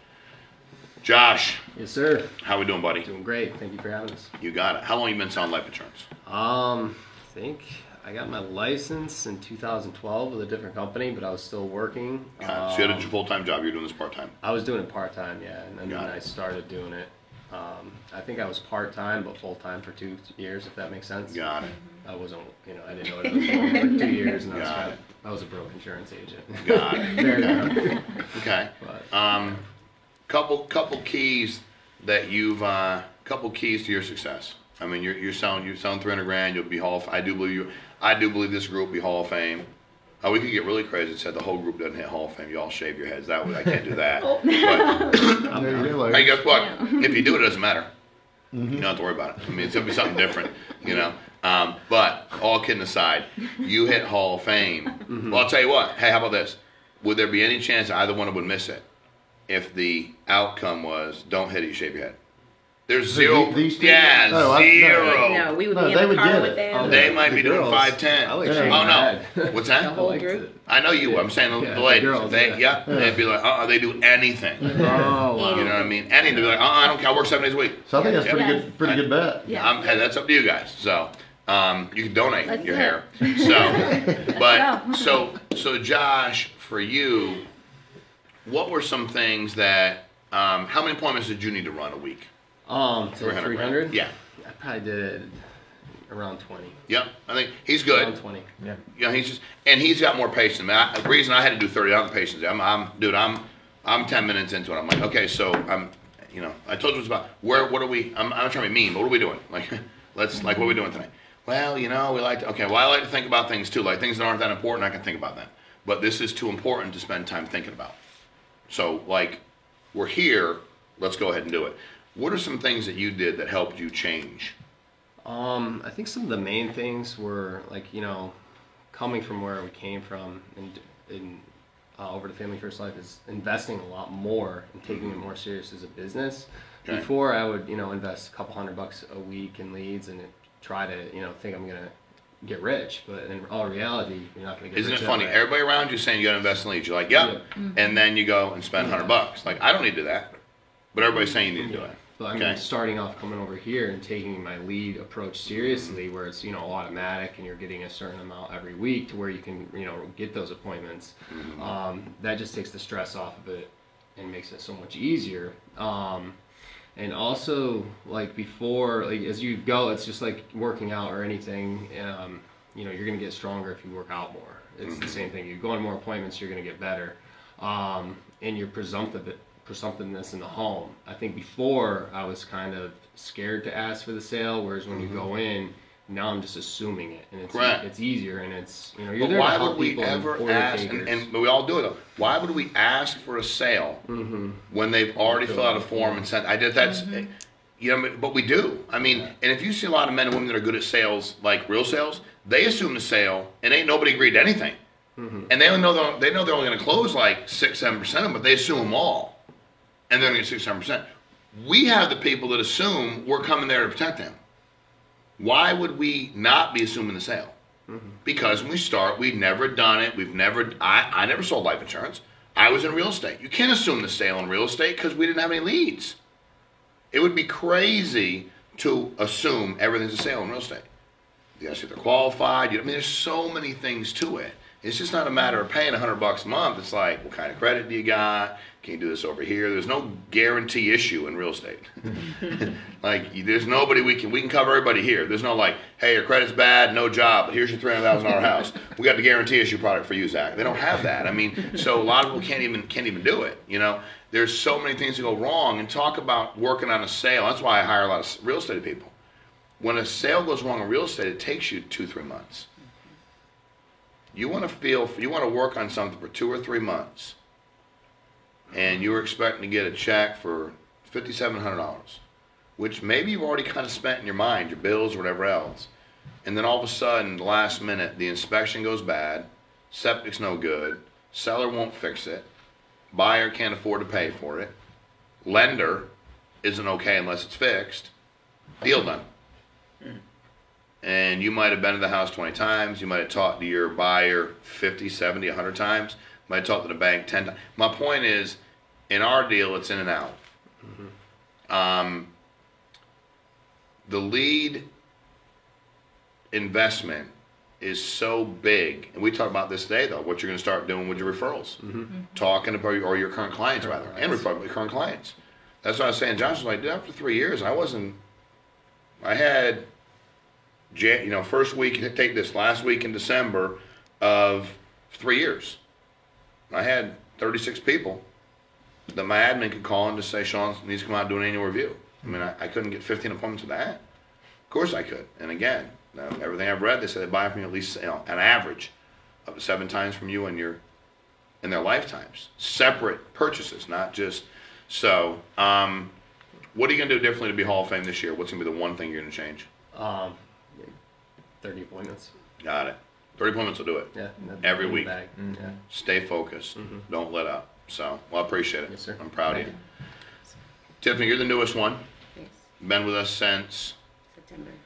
Speaker 1: Josh.
Speaker 6: Yes, sir.
Speaker 1: How we doing, buddy?
Speaker 6: Doing great. Thank you for having us.
Speaker 1: You got it. How long have you been selling life insurance?
Speaker 6: I think I got my license in 2012 with a different company, but I was still working.
Speaker 1: So you had a full-time job. You're doing this part-time.
Speaker 6: I was doing it part-time, yeah, and then I started doing it. I think I was part-time, but full-time for 2 years, if that makes sense.
Speaker 1: Got it.
Speaker 6: I wasn't, I didn't know what it was for like 2 years, and I was a broke insurance agent.
Speaker 1: Got it.
Speaker 6: Very
Speaker 1: okay. But, couple keys that couple keys to your success. I mean, you're selling 300 grand. You'll be I do believe this group will be Hall of Fame. We could get really crazy and said the whole group doesn't hit Hall of Fame. You all shave your heads. I can't do that. But hey, guess what? If you do it, it doesn't matter. You don't have to worry about it. I mean, it's gonna be something different, But all kidding aside, you hit Hall of Fame. Well, I'll tell you what. Hey, how about this? Would there be any chance that either one would miss it if the outcome was don't hit it, you shave your head? There's zero. Zero.
Speaker 7: No, we would be in the car with them.
Speaker 1: They might be doing 5'10".
Speaker 6: Oh no.
Speaker 1: What's that?
Speaker 7: The whole group.
Speaker 1: I know you. I'm saying the ladies.
Speaker 6: Girls,
Speaker 1: they'd be like, they do anything.
Speaker 6: Oh, wow.
Speaker 1: You know what I mean? Anything. They'd be like, I don't care. I work 7 days a week.
Speaker 4: So I think that's pretty good bet.
Speaker 2: Yeah.
Speaker 1: Hey, that's up to you guys. So you can donate your hair. So Josh, for you, what were some things that? How many appointments did you need to run a week?
Speaker 6: 300?
Speaker 1: Yeah.
Speaker 6: I probably did around 20.
Speaker 1: Yep, I think he's good.
Speaker 6: Around 20.
Speaker 1: Yeah. Yeah, he's got more patience. The reason I had to do 30, I don't have the patience. I'm 10 minutes into it. I'm like, okay, so I told you it's about what are we? I'm not trying to be mean, but what are we doing? Like, what are we doing tonight? Well, we like to. Okay, well, I like to think about things too. Like things that aren't that important, I can think about them. But this is too important to spend time thinking about. So, like, we're here. Let's go ahead and do it. What are some things that you did that helped you change?
Speaker 6: I think some of the main things were like, coming from where we came from and over to Family First Life is investing a lot more and taking it more serious as a business. Okay. Before I would, invest a couple $100 a week in leads and try to, think I'm gonna get rich, but in all reality, you're not gonna get rich.
Speaker 1: Isn't it funny? Everybody around you saying you gotta invest in leads. You're like, yep, and then you go and spend $100. Like, I don't need to do that, but everybody's saying you need to do it.
Speaker 6: But I mean, starting off coming over here and taking my lead approach seriously, where it's automatic and you're getting a certain amount every week to where you can get those appointments. That just takes the stress off of it and makes it so much easier. And also, like before, like as you go, it's just like working out or anything. You're gonna get stronger if you work out more. It's the same thing. You go on more appointments, you're gonna get better. And your presumptiveness in the home. I think before I was kind of scared to ask for the sale, whereas when you go in, now I'm just assuming it, and it's easier, and it's you're
Speaker 1: but
Speaker 6: there
Speaker 1: why
Speaker 6: to help
Speaker 1: would we
Speaker 6: people
Speaker 1: ever ask? And we all do it though. Why would we ask for a sale when they've already filled out a form and said, "I did"? That's but we do. I mean, and if you see a lot of men and women that are good at sales, like real sales, they assume the sale, and ain't nobody agreed to anything, and they know they're only going to close like 6-7% of them, but they assume them all. And they're going to get 6-7%. We have the people that assume we're coming there to protect them. Why would we not be assuming the sale? Because when we start, we've never done it. I never sold life insurance. I was in real estate. You can't assume the sale in real estate because we didn't have any leads. It would be crazy to assume everything's a sale in real estate. You got to see if they're qualified. I mean, there's so many things to it. It's just not a matter of paying $100 a month. It's like, what kind of credit do you got? Can you do this over here? There's no guarantee issue in real estate. Like, there's nobody we can cover everybody here. There's no like, hey, your credit's bad, no job, but here's your $300,000 house. We got the guarantee issue product for you, Zach. They don't have that. I mean, so a lot of people can't even do it. There's so many things that go wrong. And talk about working on a sale. That's why I hire a lot of real estate people. When a sale goes wrong in real estate, it takes you 2-3 months. You want to work on something for 2 or 3 months, and you're expecting to get a check for $5,700, which maybe you've already kind of spent in your mind, your bills or whatever else, and then all of a sudden, the last minute, the inspection goes bad, septic's no good, seller won't fix it, buyer can't afford to pay for it, lender isn't okay unless it's fixed, deal done. And you might have been to the house 20 times. You might have talked to your buyer 50, 70, 100 times. You might have talked to the bank 10 times. My point is, in our deal, it's in and out. The lead investment is so big. And we talk about this today, though, what you're going to start doing with your referrals. Talking about your current clients, rather. And referring to your current clients. That's what I was saying. Josh was like, dude, after 3 years, I had... first week, take this, last week in December of 3 years. I had 36 people that my admin could call and just say, Shawn needs to come out and do an annual review. I mean, I couldn't get 15 appointments with that. Of course I could. And again, everything I've read, they say they buy from you at least, an average of 7 times from you in their lifetimes. Separate purchases, not just, so, what are you going to do differently to be Hall of Fame this year? What's going to be the one thing you're going to change?
Speaker 6: 30 appointments.
Speaker 1: Got it. 30 appointments will do it.
Speaker 6: Yeah.
Speaker 1: Every week.
Speaker 6: Yeah.
Speaker 1: Stay focused. Don't let up. So, well, I appreciate it.
Speaker 6: Yes, sir.
Speaker 1: I'm proud of you. Tiffany, you're the newest one.
Speaker 7: Yes.
Speaker 1: Been with us since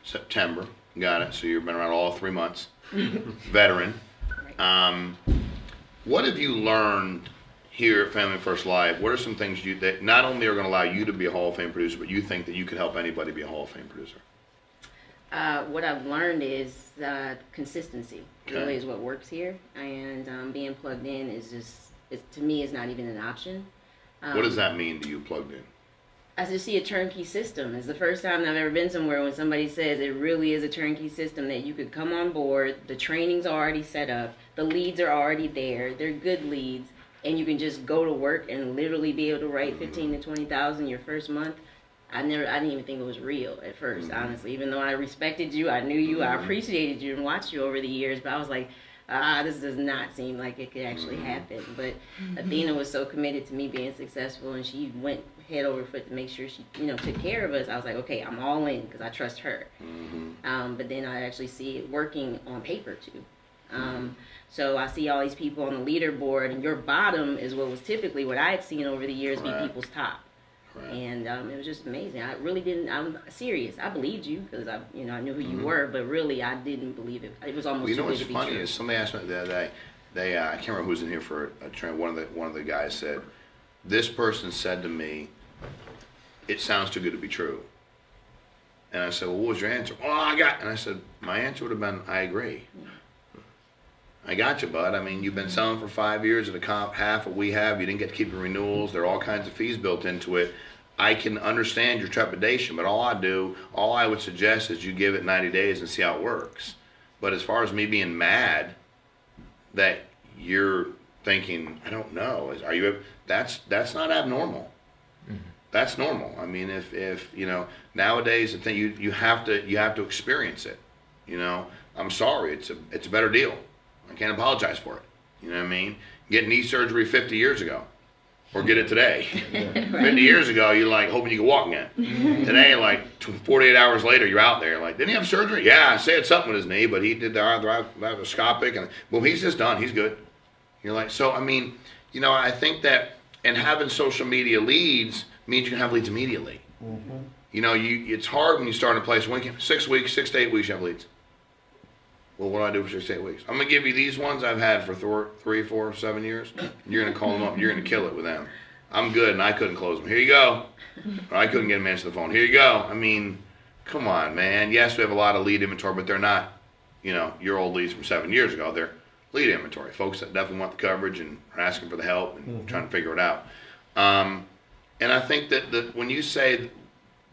Speaker 1: September. Got it. So you've been around all 3 months. Veteran.
Speaker 7: Right.
Speaker 1: What have you learned here at Family First Live? What are some things that not only are going to allow you to be a Hall of Fame producer, but you think that you could help anybody be a Hall of Fame producer?
Speaker 7: What I've learned is consistency.
Speaker 1: Okay.
Speaker 7: Really is what works here, and being plugged in is to me is not even an option.
Speaker 1: What does that mean to you, plugged in?
Speaker 7: I just see a turnkey system. It's the first time I've ever been somewhere when somebody says it really is a turnkey system, that you could come on board, the training's already set up, the leads are already there, they're good leads, and you can just go to work and literally be able to write 15 to 20,000 your first month. I didn't even think it was real at first, honestly. Even though I respected you, I knew you, I appreciated you and watched you over the years, but I was like, this does not seem like it could actually happen. But Athena was so committed to me being successful, and she went head over foot to make sure she, took care of us. I was like, okay, I'm all in because I trust her. But then I actually see it working on paper too. So I see all these people on the leaderboard, and your bottom is what was typically what I had seen over the years be people's top. And it was just amazing. I really didn't. I'm serious. I believed you because I knew who you were, but really I didn't believe it. It was almost.
Speaker 1: You know
Speaker 7: too
Speaker 1: what's
Speaker 7: good to be
Speaker 1: funny
Speaker 7: true.
Speaker 1: is somebody asked me the other day. They I can't remember who's in here for a train. One of the guys said, "This person said to me, it sounds too good to be true." And I said, "Well, what was your answer?" And I said, my answer would have been, "I agree." I got you, bud. I mean, you've been selling for 5 years at a comp half what we have. You didn't get to keep your renewals. There are all kinds of fees built into it. I can understand your trepidation, but all I would suggest is you give it 90 days and see how it works. But as far as me being mad that you're thinking, I don't know, that's not abnormal. That's normal. I mean, if nowadays, I think you have to experience it. I'm sorry, it's a better deal. I can't apologize for it. You know what I mean? Get knee surgery 50 years ago, or get it today. 50 years ago, you're like hoping you could walk again. Today, like 48 hours later, you're out there. Like, didn't he have surgery? Yeah, I said something with his knee, but he did the arthroscopic, and boom, he's just done. He's good. You're like, so I mean, I think that, and having social media leads means you can have leads immediately. It's hard when you start in a place. 6 weeks, 6 to 8 weeks, you have leads. Well, what do I do for 6 to 8 weeks? I'm going to give you these ones I've had for 3, 4, 7 years. You're going to call them up. You're going to kill it with them. I'm good, and I couldn't close them. Here you go. Or I couldn't get them to answer the phone. Here you go. I mean, come on, man. Yes, we have a lot of lead inventory, but they're not, your old leads from 7 years ago. They're lead inventory. Folks that definitely want the coverage and are asking for the help and trying to figure it out. And I think that when you say,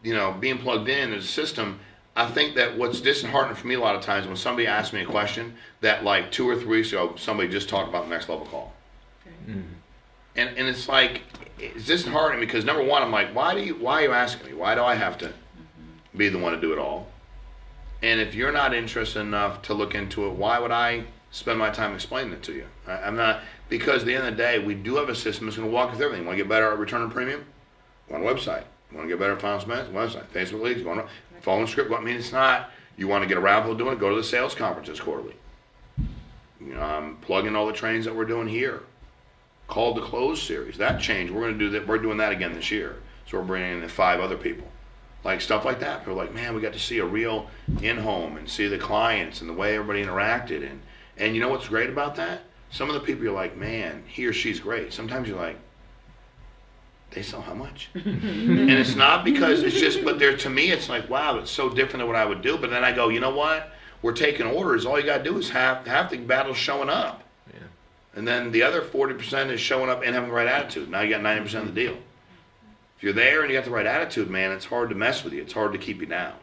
Speaker 1: being plugged in as a system, I think that what's disheartening for me a lot of times when somebody asks me a question that like 2 or 3 weeks ago somebody just talked about the next level call. And it's like, it's disheartening because number one, I'm like, why are you asking me? Why do I have to be the one to do it all? And if you're not interested enough to look into it, why would I spend my time explaining it to you? I'm not, because at the end of the day, we do have a system that's going to walk you through everything. You want to get better at return on premium? Go on a website. You want to get better at final expense? Website. Facebook leads? Go on. Phone script. I mean, it's not. You want to get around people doing it? Go to the sales conferences quarterly. I'm plugging all the trainings that we're doing here. Called to Close series. That changed. We're going to do that. We're doing that again this year. So we're bringing in 5 other people. Like stuff like that. People are like, man, we got to see a real in-home and see the clients and the way everybody interacted. And you know what's great about that? Some of the people you're like, man, he or she's great. Sometimes you're like, they sell how much? And it's not because it's just, but to me, it's like, wow, it's so different than what I would do. But then I go, you know what? We're taking orders. All you got to do is have the battle showing up. Yeah. And then the other 40% is showing up and having the right attitude. Now you got 90% of the deal. If you're there and you got the right attitude, man, it's hard to mess with you. It's hard to keep you down.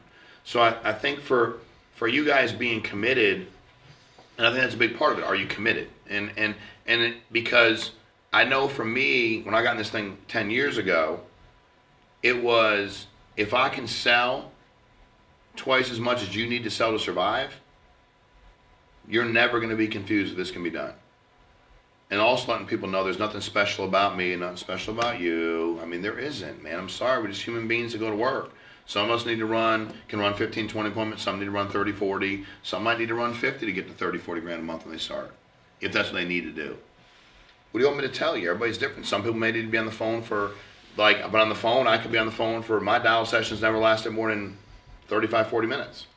Speaker 1: So I think for you guys being committed, and I think that's a big part of it. Are you committed? Because I know for me, when I got in this thing 10 years ago, it was, if I can sell twice as much as you need to sell to survive, you're never going to be confused if this can be done. And also letting people know there's nothing special about me and nothing special about you. I mean, there isn't, man. I'm sorry. We're just human beings that go to work. Some of us can run 15, 20 appointments. Some need to run 30, 40. Some might need to run 50 to get to 30, 40 grand a month when they start, if that's what they need to do. What do you want me to tell you? Everybody's different. Some people may need to be on the phone for, but on the phone, I could be on the phone for, my dial sessions never lasted more than 35, 40 minutes.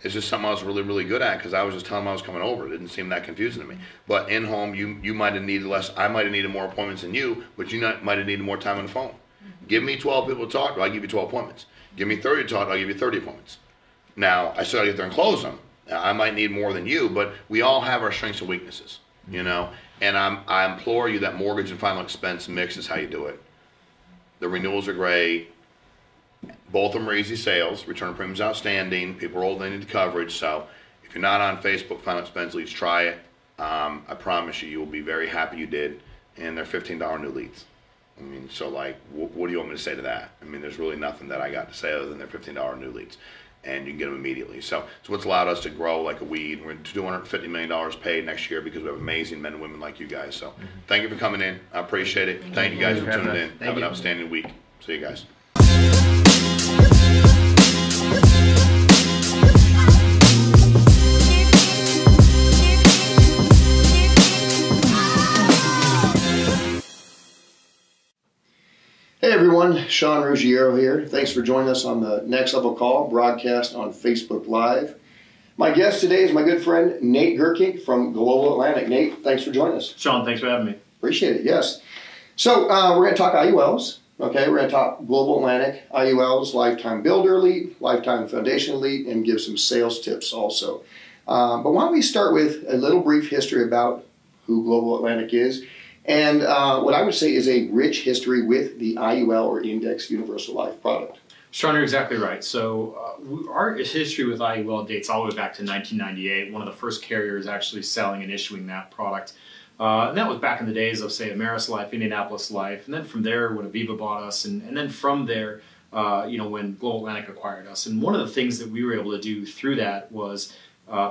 Speaker 1: It's just something I was really, really good at because I was just telling them I was coming over. It didn't seem that confusing to me. But in home, you might have needed less. I might have needed more appointments than you, but you might have needed more time on the phone. Give me 12 people to talk to, I'll give you 12 appointments. Give me 30 to talk to, I'll give you 30 appointments. Now, I still got to get there and close them. Now, I might need more than you, but we all have our strengths and weaknesses, And I implore you that mortgage and final expense mix is how you do it. The renewals are great. Both of them are easy sales. Return premiums outstanding. People are old, they need the coverage. So if you're not on Facebook final expense leads, try it. I promise you will be very happy you did. And they're $15 new leads. I mean, so like, what do you want me to say to that? I mean, there's really nothing that I got to say other than they're $15 new leads. and you can get them immediately. So it's what's allowed us to grow like a weed. We're $250 million paid next year because we have amazing men and women like you guys. So thank you for coming in. I appreciate it. Thank you guys for tuning in. Have an outstanding week. See you guys.
Speaker 8: Hey everyone, Shawn Ruggiero here. Thanks for joining us on the Next Level Call broadcast on Facebook Live. My guest today is my good friend Nate Gerkink from Global Atlantic. Nate, thanks for joining us.
Speaker 9: Shawn, thanks for having me.
Speaker 8: Appreciate it, yes. So we're going to talk IULs. Okay, we're going to talk Global Atlantic, IULs, Lifetime Builder Elite, Lifetime Foundation Elite, and give some sales tips also. But why don't we start with a little brief history about who Global Atlantic is, and what I would say is a rich history with the IUL or Index Universal Life product.
Speaker 9: Shawn, you're exactly right. So our history with IUL dates all the way back to 1998, one of the first carriers actually selling and issuing that product. And that was back in the days of, say, Ameris Life, Indianapolis Life, and then from there when Aviva bought us, and then from there, when Global Atlantic acquired us. And one of the things that we were able to do through that was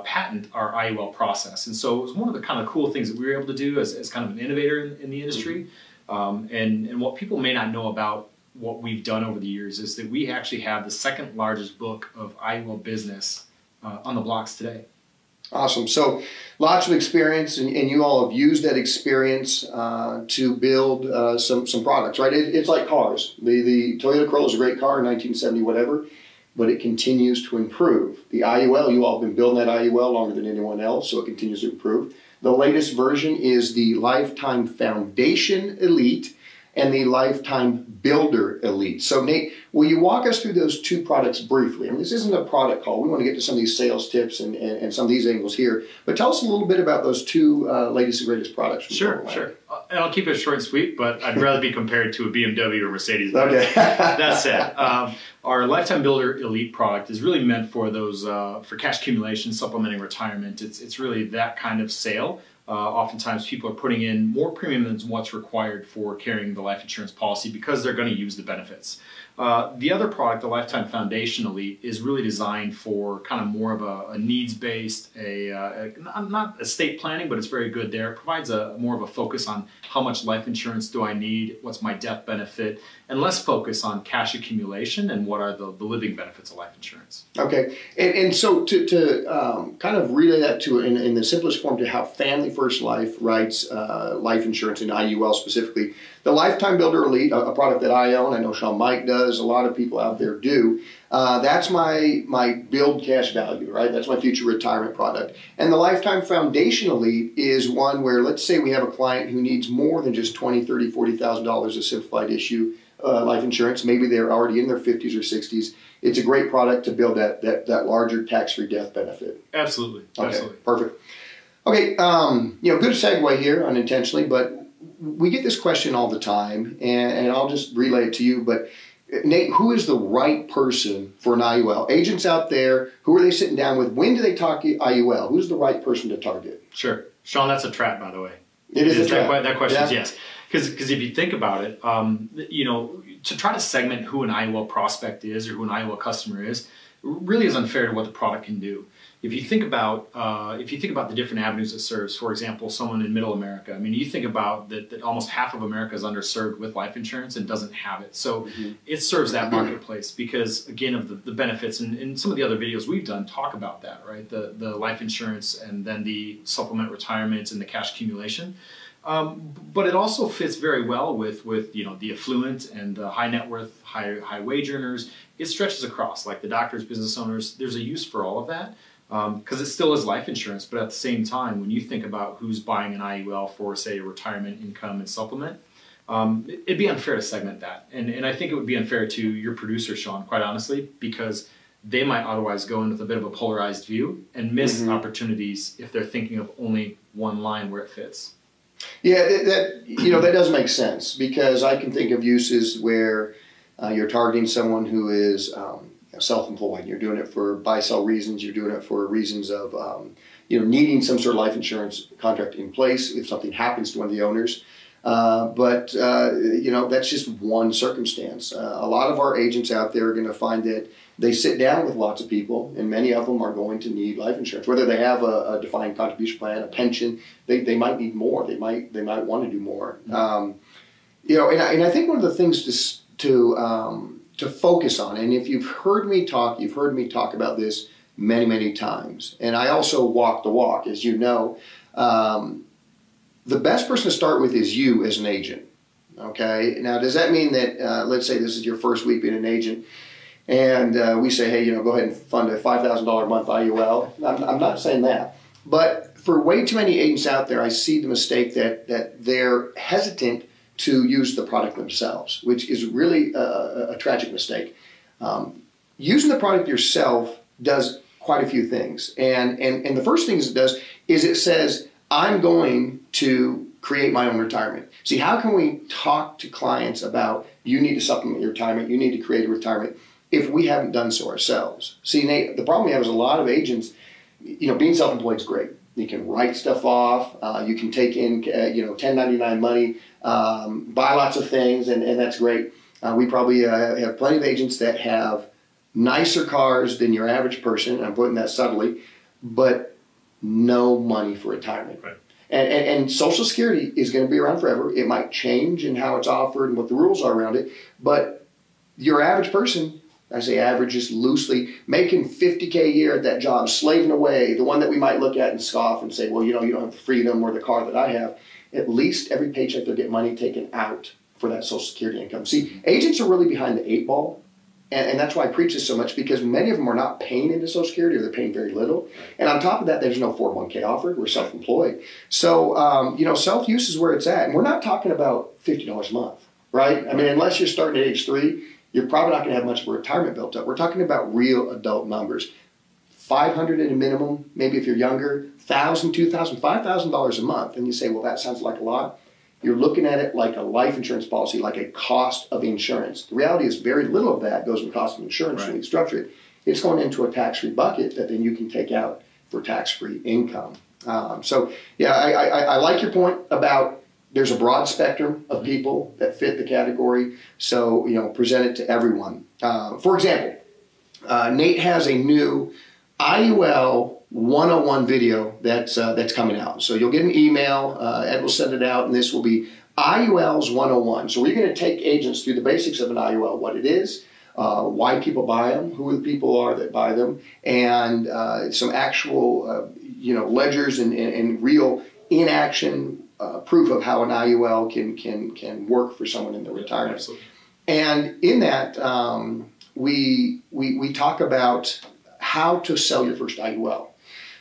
Speaker 9: patent our IUL process. And so it was one of the kind of cool things that we were able to do as kind of an innovator in the industry. And what people may not know about what we've done over the years is that we actually have the second largest book of IUL business on the blocks today.
Speaker 8: Awesome. So lots of experience, and you all have used that experience to build some products, right? It's like cars. The Toyota Corolla is a great car in 1970, whatever, but it continues to improve. The IUL, you all have been building that IUL longer than anyone else, so it continues to improve. The latest version is the Lifetime Foundation Elite and the Lifetime Builder Elite. So Nate, will you walk us through those two products briefly? I mean, this isn't a product call. We want to get to some of these sales tips and some of these angles here, but tell us a little bit about those two latest and greatest products.
Speaker 9: Sure. And I'll keep it short and sweet, but I'd rather be compared to a BMW or Mercedes.
Speaker 8: Okay.
Speaker 9: That said, our Lifetime Builder Elite product is really meant for those for cash accumulation, supplementing retirement. It's really that kind of sale. Oftentimes people are putting in more premium than what's required for carrying the life insurance policy because they're going to use the benefits. The other product, the Lifetime Foundation Elite, is really designed for kind of more of a needs-based, not estate planning, but it's very good there. It provides more of a focus on how much life insurance do I need, what's my death benefit, and less focus on cash accumulation and what are the living benefits of life insurance.
Speaker 8: Okay, and so to kind of relay that to in the simplest form to how Family First Life writes life insurance and IUL specifically, the Lifetime Builder Elite, a product that I own, I know Shawn Meaike does, a lot of people out there do. That's my build cash value, right? That's my future retirement product. And the Lifetime Foundation Elite is one where, let's say we have a client who needs more than just $20,000, $30,000, $40,000 of simplified issue life insurance. Maybe they're already in their 50s or 60s. It's a great product to build that larger tax-free death benefit.
Speaker 9: Absolutely.
Speaker 8: Okay,
Speaker 9: absolutely.
Speaker 8: Perfect. Okay, good segue here unintentionally, but we get this question all the time, and I'll just relay it to you, but Nate, who is the right person for an IUL? Agents out there, who are they sitting down with? When do they talk IUL? Who's the right person to target?
Speaker 9: Sure. Shawn, that's a trap, by the way.
Speaker 8: It is a trap.
Speaker 9: That question is yes. Because if you think about it, to try to segment who an IUL prospect is or who an IUL customer is really is unfair to what the product can do. If you think about the different avenues it serves, for example, someone in Middle America. I mean, you think about that almost half of America is underserved with life insurance and doesn't have it. So it serves that marketplace because, again, of the benefits. And some of the other videos we've done talk about that, right? The life insurance and then the supplement retirements and the cash accumulation. But it also fits very well with the affluent and the high net worth, high wage earners. It stretches across, like the doctors, business owners. There's a use for all of that. Because it still is life insurance, but at the same time, when you think about who's buying an IUL for, say, retirement income and supplement, it'd be unfair to segment that. And I think it would be unfair to your producer, Shawn, quite honestly, because they might otherwise go in with a bit of a polarized view and miss opportunities if they're thinking of only one line where it fits.
Speaker 8: Yeah, that does make sense, because I can think of uses where you're targeting someone who is self-employed. You're doing it for buy-sell reasons. You're doing it for reasons of needing some sort of life insurance contract in place if something happens to one of the owners. But that's just one circumstance. A lot of our agents out there are going to find that they sit down with lots of people, and many of them are going to need life insurance. Whether they have a defined contribution plan, a pension, they might need more. They might want to do more. And I think one of the things to focus on, and if you've heard me talk about this many, many times. And I also walk the walk, as you know. The best person to start with is you as an agent. Okay. Now, does that mean that, let's say this is your first week being an agent, and we say, hey, go ahead and fund a $5,000 a month IUL? I'm not saying that. But for way too many agents out there, I see the mistake that they're hesitant to use the product themselves, which is really a tragic mistake. Using the product yourself does quite a few things. And the first thing it does is it says, I'm going to create my own retirement. See, how can we talk to clients about you need to supplement your retirement, you need to create a retirement, if we haven't done so ourselves? See, Nate, the problem we have is a lot of agents, being self-employed is great. You can write stuff off, you can take in, 1099 money, buy lots of things, and that's great. We probably have plenty of agents that have nicer cars than your average person, I'm putting that subtly, but no money for retirement.
Speaker 9: Right.
Speaker 8: And Social Security is going to be around forever. It might change in how it's offered and what the rules are around it, but your average person, I say average just loosely, making $50K a year at that job, slaving away, the one that we might look at and scoff and say, well, you don't have the freedom or the car that I have. At least every paycheck they'll get money taken out for that Social Security income. See, agents are really behind the 8 ball. And that's why I preach this so much, because many of them are not paying into Social Security, or they're paying very little. And on top of that, there's no 401k offered. We're self-employed. So, self-use is where it's at. And we're not talking about $50 a month, right? I mean, unless you're starting at age 3, you're probably not going to have much of a retirement built up. We're talking about real adult numbers. $500 at a minimum, maybe if you're younger, $1,000, $2,000, $5,000 a month. And you say, well, that sounds like a lot. You're looking at it like a life insurance policy, like a cost of insurance. The reality is very little of that goes in the cost of insurance when you structure it. It's going into a tax-free bucket that then you can take out for tax-free income. I like your point about there's a broad spectrum of people that fit the category. So, present it to everyone. For example, Nate has a new IUL 101 video that's coming out. So you'll get an email, Ed will send it out, and this will be IULs 101. So we're going to take agents through the basics of an IUL, what it is, why people buy them, who the people are that buy them, and some actual ledgers and real in-action proof of how an IUL can work for someone in their retirement.
Speaker 9: Absolutely.
Speaker 8: And in that, we talk about how to sell your first IUL.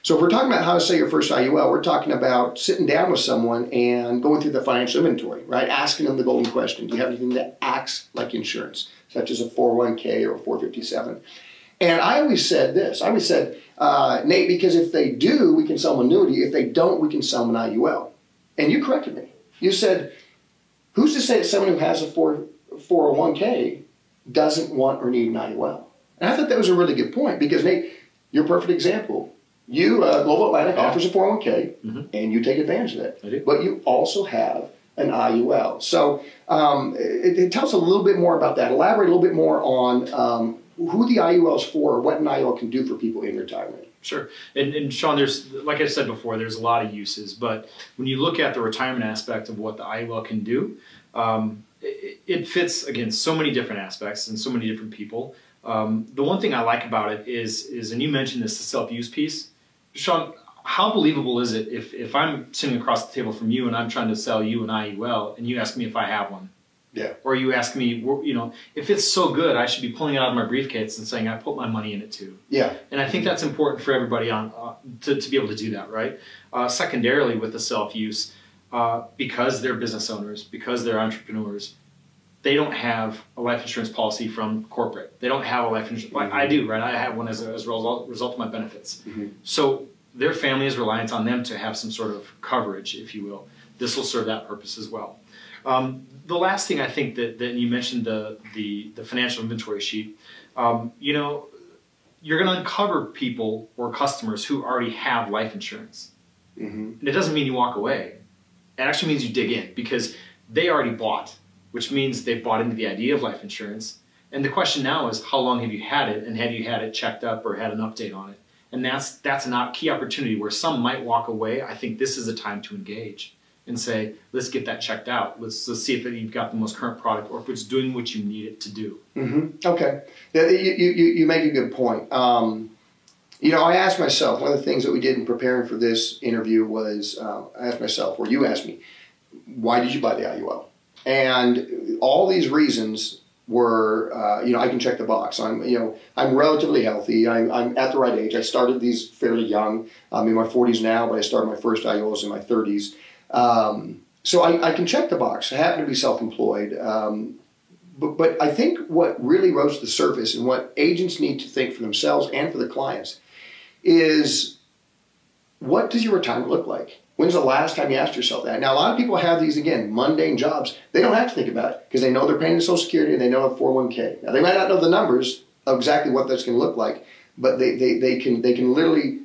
Speaker 8: So if we're talking about how to sell your first IUL, we're talking about sitting down with someone and going through the financial inventory, right? Asking them the golden question. Do you have anything that acts like insurance, such as a 401k or a 457? And I always said this. I always said, Nate, because if they do, we can sell them annuity. If they don't, we can sell them an IUL. And you corrected me. You said, who's to say that someone who has a 401k doesn't want or need an IUL? And I thought that was a really good point, because, Nate, you're a perfect example. You, Global Atlantic offers a 401k, and you take advantage of it.
Speaker 9: I do.
Speaker 8: But you also have an IUL. So it tells us a little bit more about that. Elaborate a little bit more on who the IUL is for, or what an IUL can do for people in retirement.
Speaker 9: Sure. And Shawn, there's, like I said before, there's a lot of uses. But when you look at the retirement aspect of what the IUL can do, it fits, again, so many different aspects and so many different people. The one thing I like about it is, and you mentioned this, the self-use piece. Shawn, how believable is it if I'm sitting across the table from you and I'm trying to sell you an IUL and you ask me if I have one?
Speaker 8: Yeah.
Speaker 9: Or you ask me, if it's so good, I should be pulling it out of my briefcase and saying I put my money in it too.
Speaker 8: Yeah.
Speaker 9: And I think that's important for everybody to be able to do that, right? Secondarily, with the self-use, because they're business owners, because they're entrepreneurs, they don't have a life insurance policy from corporate. They don't have a life insurance. Like I do, right? I have one as a result of my benefits. So their family is reliant on them to have some sort of coverage, if you will. This will serve that purpose as well. The last thing I think that you mentioned, the financial inventory sheet, you're going to uncover people or customers who already have life insurance. And it doesn't mean you walk away. It actually means you dig in, because they already bought, which means they've bought into the idea of life insurance. And the question now is, how long have you had it, and have you had it checked up or had an update on it? And that's a key opportunity where some might walk away. I think this is a time to engage and say, let's get that checked out. Let's see if you've got the most current product or if it's doing what you need it to do.
Speaker 8: Mm-hmm. Okay. Yeah, you make a good point. You know, I asked myself, one of the things that we did in preparing for this interview was, I asked myself, or you asked me, why did you buy the IUL? And all these reasons were, you know, I can check the box. I'm relatively healthy. I'm at the right age. I started these fairly young. I'm in my 40s now, but I started my first IULs in my 30s. So I can check the box. I happen to be self-employed. But I think what really rose to the surface and what agents need to think for themselves and for the clients is, what does your retirement look like? When's the last time you asked yourself that? Now, a lot of people have these, again, mundane jobs. They don't have to think about it because they know they're paying the Social Security and they know a 401k. Now, they might not know the numbers of exactly what that's going to look like, but they can literally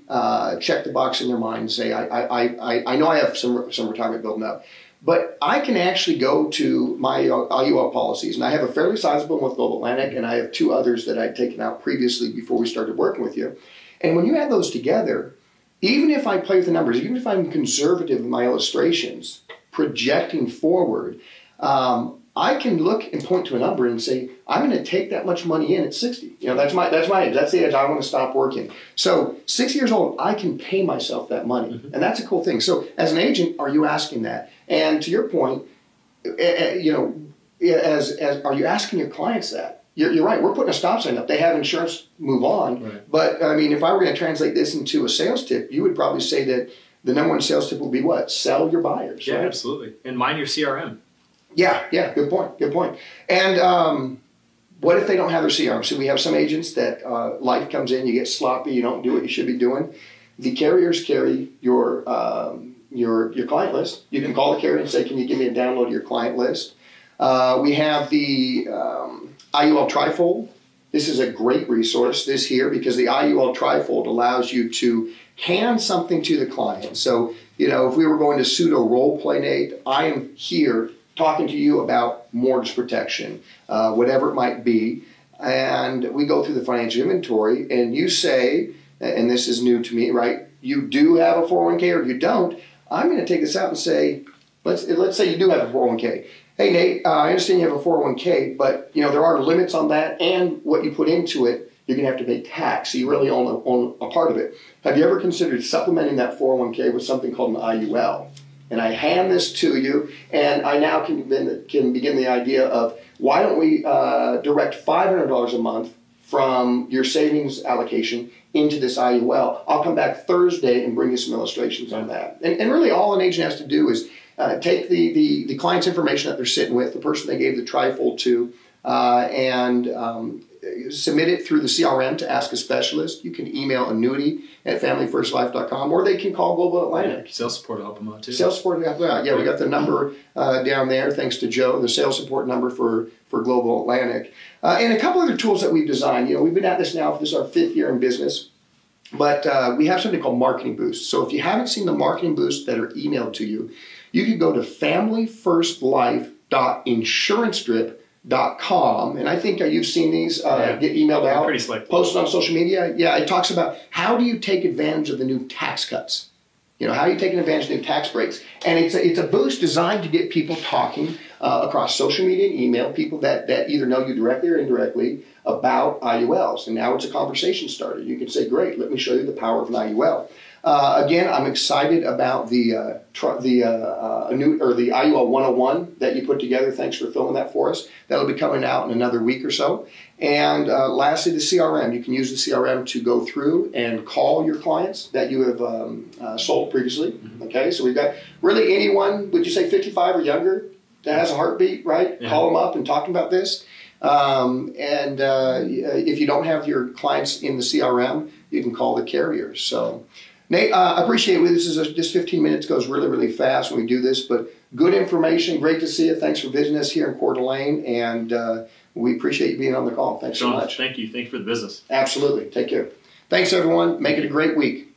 Speaker 8: check the box in their mind and say, I know I have some retirement building up. But I can actually go to my IUL policies, and I have a fairly sizable one with Global Atlantic, and I have two others that I'd taken out previously before we started working with you. And when you add those together, even if I play with the numbers, even if I'm conservative in my illustrations, projecting forward, I can look and point to a number and say, I'm going to take that much money in at 60. You know, that's the age I want to stop working. So 60 years old, I can pay myself that money. And that's a cool thing. So as an agent, are you asking that? And to your point, you know, are you asking your clients that? You're right. We're putting a stop sign up. They have insurance, move on. Right. But I mean, if I were going to translate this into a sales tip, you would probably say that the number one sales tip would be what? Sell your buyers.
Speaker 9: Yeah,
Speaker 8: right?
Speaker 9: absolutely. And mind your CRM.
Speaker 8: Yeah, good point. And what if they don't have their CRM? So we have some agents that life comes in, you get sloppy, you don't do what you should be doing. The carriers carry your client list. You can call the carrier and say, can you give me a download of your client list? We have the IUL Trifold. This is a great resource, this here, because the IUL Trifold allows you to hand something to the client. So, you know, if we were going to pseudo role play, Nate, I am here talking to you about mortgage protection, whatever it might be, and we go through the financial inventory, and you say, and this is new to me, right? You do have a 401k or you don't. I'm going to take this out and say, let's say you do have a 401k. Hey, Nate, I understand you have a 401k, but you know there are limits on that, and what you put into it, you're going to have to pay tax, so you really own a part of it. Have you ever considered supplementing that 401k with something called an IUL? And I hand this to you, and I now can begin the idea of, why don't we direct $500 a month from your savings allocation into this IUL? I'll come back Thursday and bring you some illustrations on that. And really all an agent has to do is take the client's information that they're sitting with, the person they gave the trifold to, and submit it through the CRM to Ask a Specialist. You can email annuity@familyfirstlife.com, or they can call Global Atlantic.
Speaker 9: Sales support will help them out too.
Speaker 8: Sales support will help them out. Yeah, we got the number down there, thanks to Joe, the sales support number for Global Atlantic. And a couple other tools that we've designed. You know, we've been at this now, this is our 5th year in business, but we have something called Marketing Boost. So if you haven't seen the Marketing Boost that are emailed to you, you can go to familyfirstlife.insurancedrip.com, and I think you've seen these get emailed out,
Speaker 9: pretty slick,
Speaker 8: posted on social media. Yeah, it talks about how do you take advantage of the new tax cuts. You know, how are you taking advantage of new tax breaks? And it's a boost designed to get people talking across social media and email, people that either know you directly or indirectly about IULs. And now it's a conversation starter. You can say, great, let me show you the power of an IUL. Again, I'm excited about the IUL 101 that you put together. Thanks for filming that for us. That'll be coming out in another week or so. And lastly, the CRM. You can use the CRM to go through and call your clients that you have sold previously. Okay, so we've got really anyone, would you say 55 or younger, that has a heartbeat, right? Yeah. Call them up and talk about this. If you don't have your clients in the CRM, you can call the carriers. So, Nate, I appreciate it. This 15 minutes goes really, really fast when we do this, but good information. Great to see you. Thanks for visiting us here in Coeur d'Alene, and we appreciate you being on the call. Thanks so much.
Speaker 9: Thank you. Thank you for the business.
Speaker 8: Absolutely. Take care. Thanks, everyone. Make it a great week.